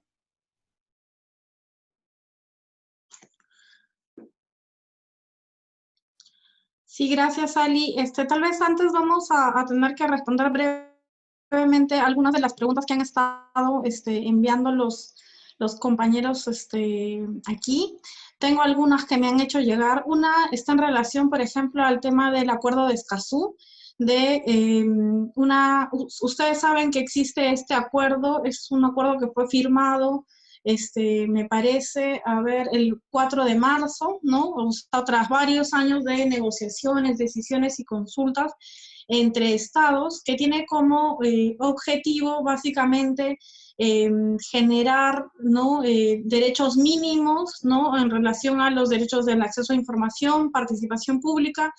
Sí, gracias, Ali. Tal vez antes vamos a tener que responder brevemente algunas de las preguntas que han estado enviando los los compañeros aquí. Tengo algunas que me han hecho llegar. Una está en relación, por ejemplo, al tema del acuerdo de Escazú, ustedes saben que existe este acuerdo, es un acuerdo que fue firmado, me parece, a ver, el 4 de marzo, ¿no? O sea, tras varios años de negociaciones, decisiones y consultas entre estados, que tiene como objetivo básicamente generar, ¿no? Derechos mínimos, ¿no? En relación a los derechos del acceso a información, participación pública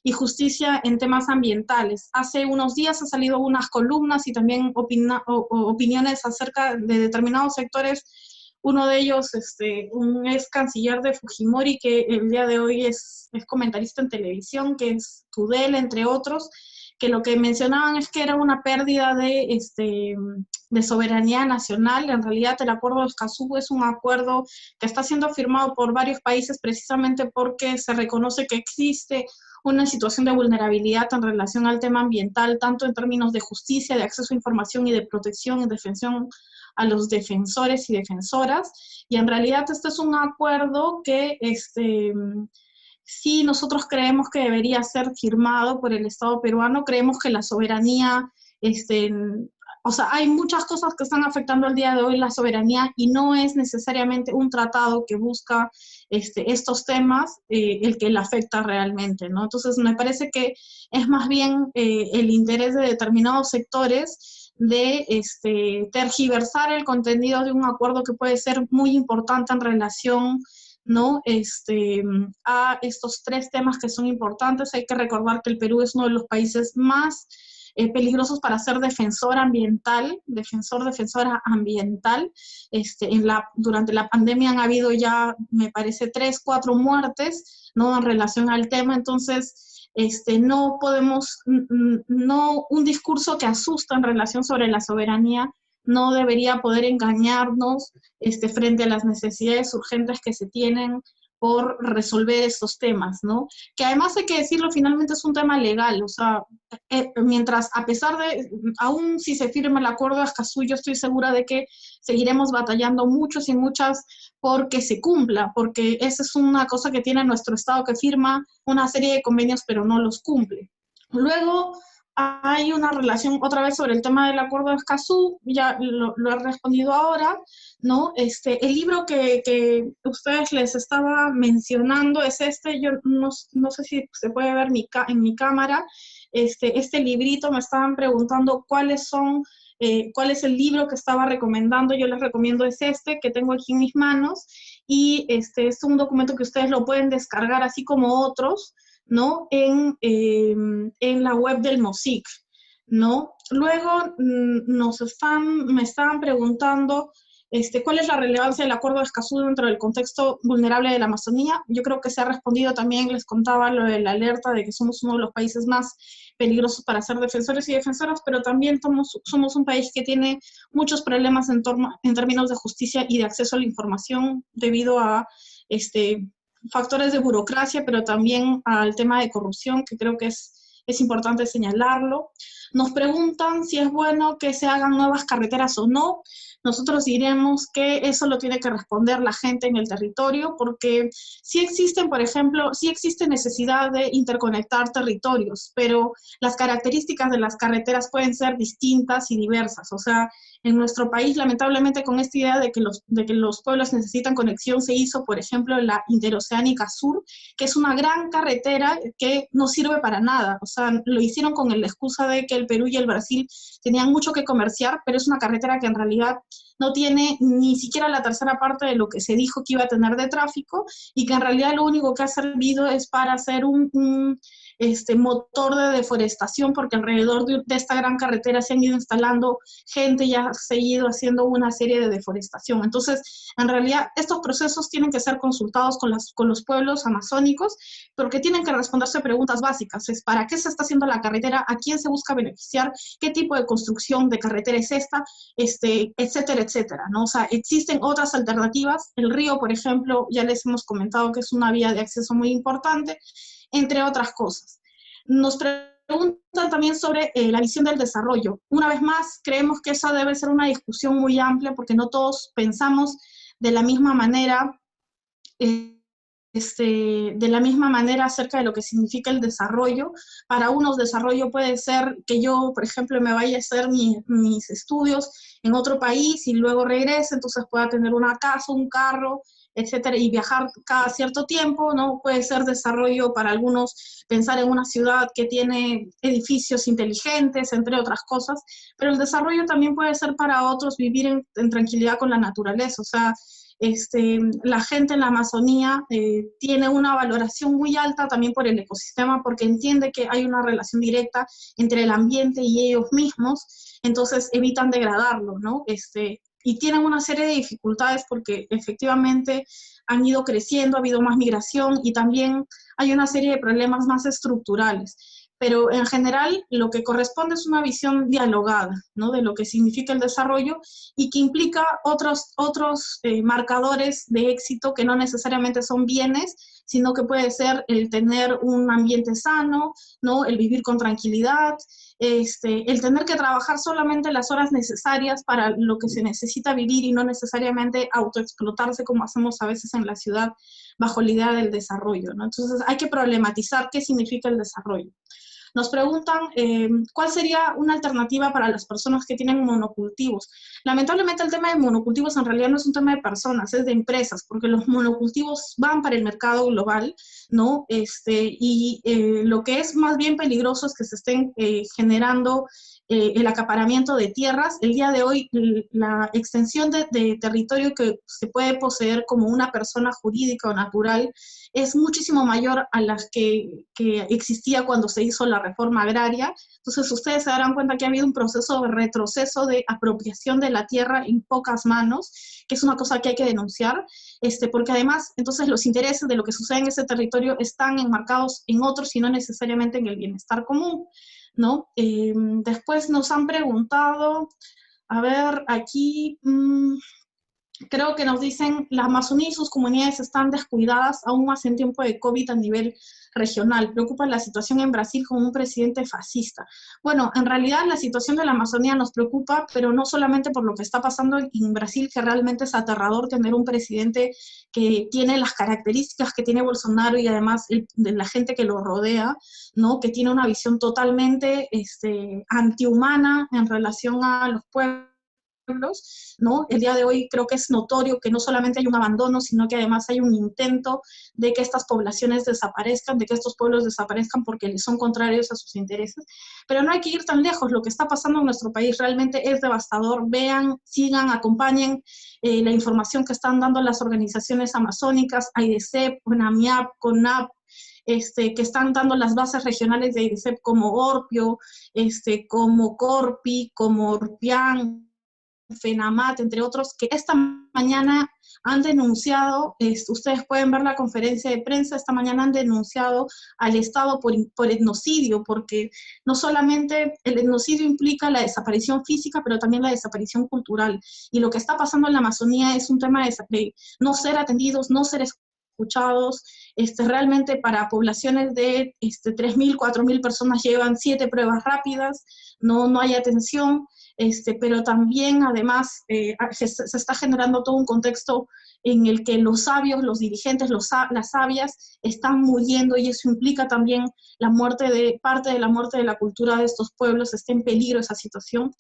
y justicia en temas ambientales. Hace unos días han salido unas columnas y también opiniones acerca de determinados sectores. Uno de ellos, un ex canciller de Fujimori, que el día de hoy es comentarista en televisión, que es Tudel, entre otros, que lo que mencionaban es que era una pérdida de soberanía nacional. En realidad el acuerdo de Escazú es un acuerdo que está siendo firmado por varios países precisamente porque se reconoce que existe una situación de vulnerabilidad en relación al tema ambiental, tanto en términos de justicia, de acceso a información y de protección y defensión a los defensores y defensoras. Y en realidad este es un acuerdo que sí, nosotros creemos que debería ser firmado por el Estado peruano, creemos que la soberanía, o sea, hay muchas cosas que están afectando al día de hoy la soberanía y no es necesariamente un tratado que busca estos temas el que la afecta realmente, ¿no? Entonces me parece que es más bien el interés de determinados sectores de tergiversar el contenido de un acuerdo que puede ser muy importante en relación, ¿no? A estos tres temas que son importantes. Hay que recordar que el Perú es uno de los países más peligrosos para ser defensora defensora ambiental. Durante la pandemia han habido ya, me parece, 3, 4 muertes, ¿no? En relación al tema. Entonces, no podemos, no, un discurso que asusta en relación sobre la soberanía no debería poder engañarnos frente a las necesidades urgentes que se tienen por resolver estos temas, ¿no? Que además hay que decirlo, finalmente es un tema legal, o sea, mientras, a pesar de, aún si se firma el acuerdo de Escazú, yo estoy segura de que seguiremos batallando muchos y muchas porque se cumpla, porque esa es una cosa que tiene nuestro Estado, que firma una serie de convenios pero no los cumple. Luego, hay una relación otra vez sobre el tema del acuerdo de Escazú, ya lo he respondido ahora, ¿no? El libro que ustedes les estaba mencionando es yo no sé si se puede ver en mi cámara, este librito. Me estaban preguntando cuál es el libro que estaba recomendando. Yo les recomiendo es que tengo aquí en mis manos, y es un documento que ustedes lo pueden descargar así como otros, ¿no? En la web del MOSIC, ¿no? Luego me estaban preguntando cuál es la relevancia del acuerdo de Escazú dentro del contexto vulnerable de la Amazonía. Yo creo que se ha respondido también. Les contaba lo de la alerta de que somos uno de los países más peligrosos para ser defensores y defensoras, pero también somos un país que tiene muchos problemas en términos de justicia y de acceso a la información debido a factores de burocracia, pero también al tema de corrupción, que creo que es importante señalarlo. Nos preguntan si es bueno que se hagan nuevas carreteras o no. Nosotros diremos que eso lo tiene que responder la gente en el territorio, porque sí existen, por ejemplo, sí existe necesidad de interconectar territorios, pero las características de las carreteras pueden ser distintas y diversas. O sea, en nuestro país, lamentablemente, con esta idea de que los pueblos necesitan conexión, se hizo, por ejemplo, la Interoceánica Sur, que es una gran carretera que no sirve para nada. O sea, lo hicieron con la excusa de que el Perú y el Brasil tenían mucho que comerciar, pero es una carretera que en realidad no tiene ni siquiera la tercera parte de lo que se dijo que iba a tener de tráfico, y que en realidad lo único que ha servido es para hacer un motor de deforestación, porque alrededor de esta gran carretera se han ido instalando gente y ha seguido haciendo una serie de deforestación. Entonces, en realidad, estos procesos tienen que ser consultados con los pueblos amazónicos, porque tienen que responderse preguntas básicas. Es ¿para qué se está haciendo la carretera? ¿A quién se busca beneficiar? ¿Qué tipo de construcción de carretera es esta? Etcétera, etcétera, ¿no? O sea, existen otras alternativas. El río, por ejemplo, ya les hemos comentado que es una vía de acceso muy importante, entre otras cosas. Nos preguntan también sobre la visión del desarrollo. Una vez más, creemos que esa debe ser una discusión muy amplia porque no todos pensamos de la misma manera, de la misma manera acerca de lo que significa el desarrollo. Para unos, desarrollo puede ser que yo, por ejemplo, me vaya a hacer mis estudios en otro país y luego regrese, entonces pueda tener una casa, un carro, etcétera, y viajar cada cierto tiempo, ¿no? Puede ser desarrollo para algunos pensar en una ciudad que tiene edificios inteligentes, entre otras cosas, pero el desarrollo también puede ser para otros vivir en tranquilidad con la naturaleza, o sea, la gente en la Amazonía tiene una valoración muy alta también por el ecosistema porque entiende que hay una relación directa entre el ambiente y ellos mismos, entonces evitan degradarlo, ¿no? Y tienen una serie de dificultades porque efectivamente han ido creciendo, ha habido más migración y también hay una serie de problemas más estructurales. Pero en general lo que corresponde es una visión dialogada, ¿no? De lo que significa el desarrollo y que implica otros marcadores de éxito que no necesariamente son bienes, sino que puede ser el tener un ambiente sano, ¿no? El vivir con tranquilidad, el tener que trabajar solamente las horas necesarias para lo que se necesita vivir y no necesariamente autoexplotarse como hacemos a veces en la ciudad bajo la idea del desarrollo, ¿no? Entonces hay que problematizar qué significa el desarrollo. Nos preguntan cuál sería una alternativa para las personas que tienen monocultivos. Lamentablemente el tema de monocultivos en realidad no es un tema de personas, es de empresas, porque los monocultivos van para el mercado global, ¿no? Lo que es más bien peligroso es que se estén generando el acaparamiento de tierras. El día de hoy la extensión de territorio que se puede poseer como una persona jurídica o natural es muchísimo mayor a las que existía cuando se hizo la reforma agraria. Entonces ustedes se darán cuenta que ha habido un proceso de retroceso de apropiación de la tierra en pocas manos, que es una cosa que hay que denunciar, porque además entonces los intereses de lo que sucede en ese territorio están enmarcados en otros y no necesariamente en el bienestar común, ¿no? Después nos han preguntado, a ver, aquí... creo que nos dicen, la Amazonía y sus comunidades están descuidadas aún más en tiempo de COVID a nivel regional. Preocupa la situación en Brasil con un presidente fascista. Bueno, en realidad la situación de la Amazonía nos preocupa, pero no solamente por lo que está pasando en Brasil, que realmente es aterrador tener un presidente que tiene las características que tiene Bolsonaro y además de la gente que lo rodea, ¿no? Que tiene una visión totalmente antihumana en relación a los pueblos, ¿no? El día de hoy creo que es notorio que no solamente hay un abandono, sino que además hay un intento de que estas poblaciones desaparezcan, de que estos pueblos desaparezcan porque son contrarios a sus intereses. Pero no hay que ir tan lejos, lo que está pasando en nuestro país realmente es devastador. Vean, sigan, acompañen la información que están dando las organizaciones amazónicas, AIDESEP, UNAMIAP, CONAP, que están dando las bases regionales de AIDESEP como Orpio, como Corpi, como Orpián, FENAMAT, entre otros, que esta mañana han denunciado, ustedes pueden ver la conferencia de prensa, esta mañana han denunciado al Estado por etnocidio, porque no solamente el etnocidio implica la desaparición física, pero también la desaparición cultural. Y lo que está pasando en la Amazonía es un tema de no ser atendidos, no ser escuchados. Realmente para poblaciones de 3.000, 4.000 personas llevan 7 pruebas rápidas, no hay atención. Pero también además se está generando todo un contexto en el que los sabios, los dirigentes, las sabias están muriendo y eso implica también parte de la muerte de la cultura de estos pueblos, está en peligro esa situación.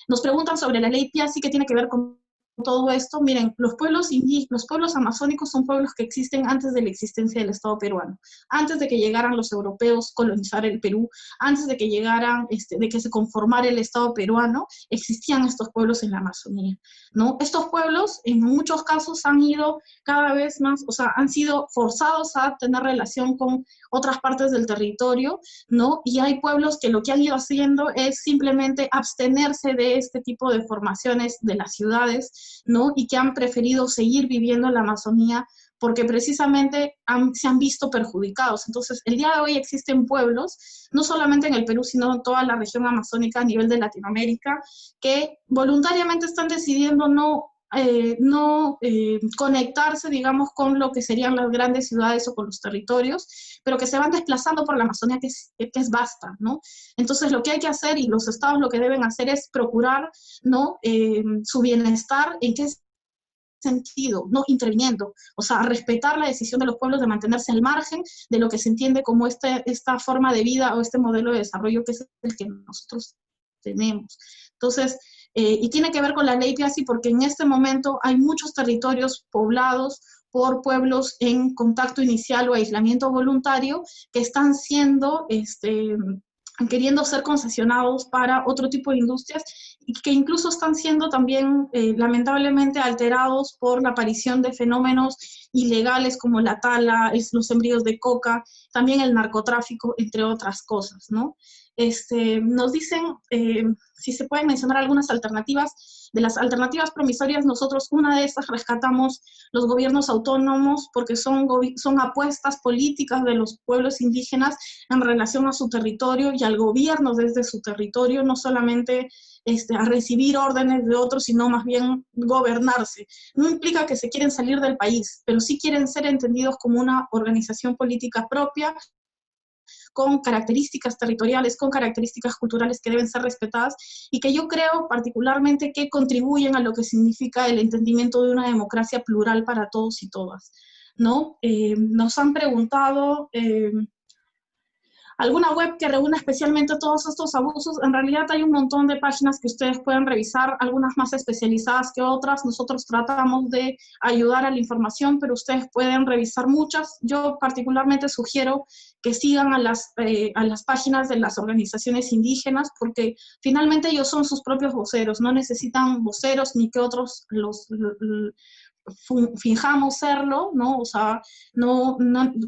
Nos preguntan sobre la ley Piazzi, ¿qué tiene que ver con todo esto? Miren, los pueblos amazónicos son pueblos que existen antes de la existencia del Estado peruano, antes de que llegaran los europeos a colonizar el Perú, antes de que llegaran, de que se conformara el Estado peruano, existían estos pueblos en la Amazonía, ¿no? Estos pueblos en muchos casos han ido cada vez más, o sea, han sido forzados a tener relación con otras partes del territorio, ¿no? Y hay pueblos que lo que han ido haciendo es simplemente abstenerse de este tipo de formaciones de las ciudades, ¿no? Y que han preferido seguir viviendo en la Amazonía porque precisamente se han visto perjudicados. Entonces, el día de hoy existen pueblos, no solamente en el Perú, sino en toda la región amazónica a nivel de Latinoamérica, que voluntariamente están decidiendo no no conectarse, digamos, con lo que serían las grandes ciudades o con los territorios, pero que se van desplazando por la Amazonía, que es vasta, ¿no? Entonces, lo que hay que hacer, y los estados lo que deben hacer es procurar, ¿no? Su bienestar, ¿en qué sentido? No interviniendo, o sea, respetar la decisión de los pueblos de mantenerse al margen de lo que se entiende como esta forma de vida o este modelo de desarrollo que es el que nosotros tenemos. Entonces, y tiene que ver con la ley Piazzi porque en este momento hay muchos territorios poblados por pueblos en contacto inicial o aislamiento voluntario que están siendo, queriendo ser concesionados para otro tipo de industrias y que incluso están siendo también lamentablemente alterados por la aparición de fenómenos ilegales como la tala, los sembríos de coca, también el narcotráfico, entre otras cosas, ¿no? Nos dicen si se pueden mencionar algunas alternativas. De las alternativas promisorias, nosotros una de esas rescatamos los gobiernos autónomos porque son apuestas políticas de los pueblos indígenas en relación a su territorio y al gobierno desde su territorio, no solamente a recibir órdenes de otros, sino más bien gobernarse. No implica que se quieren salir del país, pero sí quieren ser entendidos como una organización política propia, con características territoriales, con características culturales que deben ser respetadas y que yo creo particularmente que contribuyen a lo que significa el entendimiento de una democracia plural para todos y todas, ¿no? Nos han preguntado alguna web que reúna especialmente todos estos abusos. En realidad hay un montón de páginas que ustedes pueden revisar, algunas más especializadas que otras. Nosotros tratamos de ayudar a la información, pero ustedes pueden revisar muchas. Yo particularmente sugiero que sigan a las páginas de las organizaciones indígenas, porque finalmente ellos son sus propios voceros, no necesitan voceros ni que otros finjamos serlo, ¿no? O sea,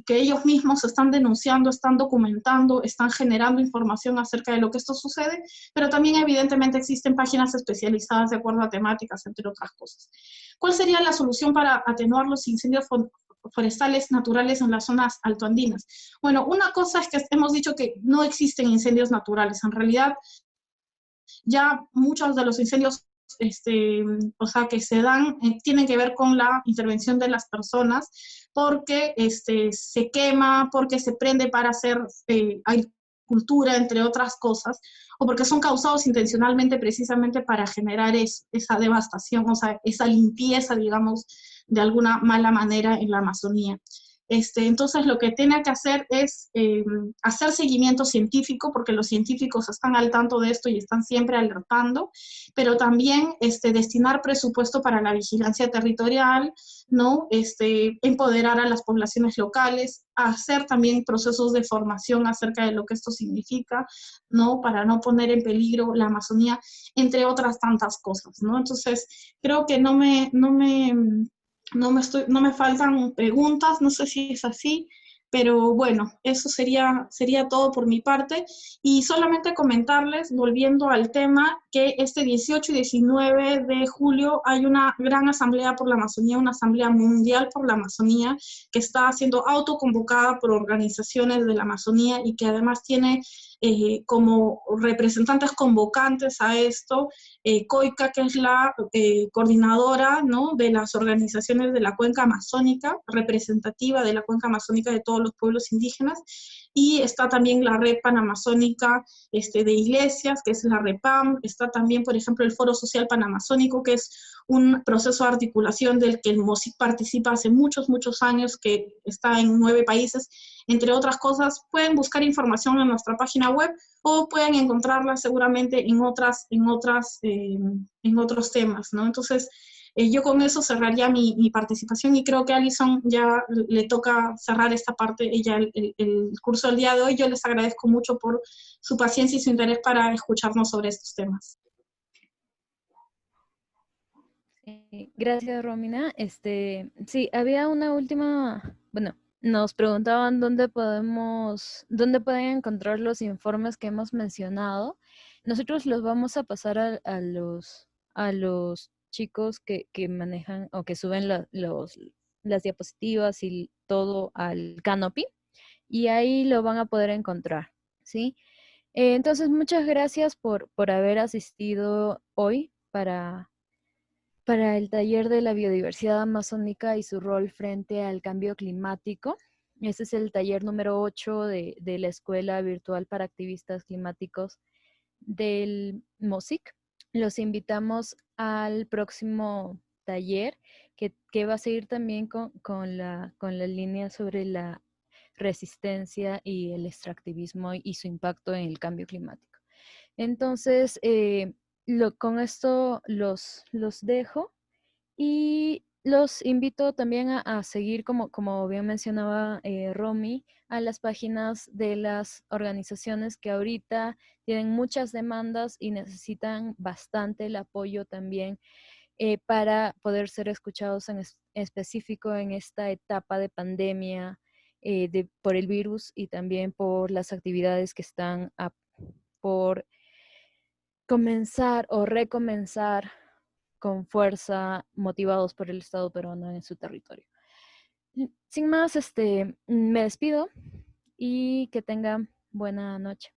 que ellos mismos están denunciando, están documentando, están generando información acerca de lo que esto sucede, pero también evidentemente existen páginas especializadas de acuerdo a temáticas, entre otras cosas. ¿Cuál sería la solución para atenuar los incendios forestales naturales en las zonas altoandinas? Bueno, una cosa es que hemos dicho que no existen incendios naturales. En realidad, ya muchos de los incendios o sea, que se dan, tienen que ver con la intervención de las personas, porque se quema, porque se prende para hacer agricultura, entre otras cosas, o porque son causados intencionalmente precisamente para generar esa devastación, o sea, esa limpieza, digamos, de alguna mala manera en la Amazonía. Entonces, lo que tiene que hacer es hacer seguimiento científico, porque los científicos están al tanto de esto y están siempre alertando, pero también destinar presupuesto para la vigilancia territorial, ¿no? Empoderar a las poblaciones locales, hacer también procesos de formación acerca de lo que esto significa, ¿no? Para no poner en peligro la Amazonía, entre otras tantas cosas, ¿no? Entonces, creo que no me faltan preguntas, no sé si es así, pero bueno, eso sería todo por mi parte. Y solamente comentarles, volviendo al tema, que este 18 y 19 de julio hay una gran asamblea por la Amazonía, una asamblea mundial por la Amazonía, que está siendo autoconvocada por organizaciones de la Amazonía y que además tiene como representantes convocantes a esto, COICA, que es la coordinadora, ¿no?, de las organizaciones de la cuenca amazónica, representativa de la cuenca amazónica de todos los pueblos indígenas, y está también la red panamazónica de iglesias, que es la REPAM, está también, por ejemplo, el Foro Social Panamazónico, que es un proceso de articulación del que el MOSIC participa hace muchos, muchos años, que está en 9 países, entre otras cosas. Pueden buscar información en nuestra página web o pueden encontrarla seguramente en otros temas, ¿no? Entonces, yo con eso cerraría mi participación y creo que a Alison ya le toca cerrar esta parte, ella el curso del día de hoy. Yo les agradezco mucho por su paciencia y su interés para escucharnos sobre estos temas. Gracias, Romina. Sí, había una última, bueno, nos preguntaban dónde pueden encontrar los informes que hemos mencionado. Nosotros los vamos a pasar a los chicos que manejan o que suben las diapositivas y todo al Canopy, y ahí lo van a poder encontrar, ¿sí? Entonces, muchas gracias por haber asistido hoy para el taller de la biodiversidad amazónica y su rol frente al cambio climático. Ese es el taller número 8 de la Escuela Virtual para Activistas Climáticos del MOSIC. Los invitamos al próximo taller que va a seguir también con la línea sobre la resistencia y el extractivismo y su impacto en el cambio climático. Entonces, con esto los dejo y los invito también a seguir, como bien mencionaba Romy, a las páginas de las organizaciones que ahorita tienen muchas demandas y necesitan bastante el apoyo también para poder ser escuchados en específico en esta etapa de pandemia por el virus y también por las actividades que están por comenzar o recomenzar con fuerza, motivados por el Estado peruano en su territorio. Sin más, me despido y que tengan buena noche.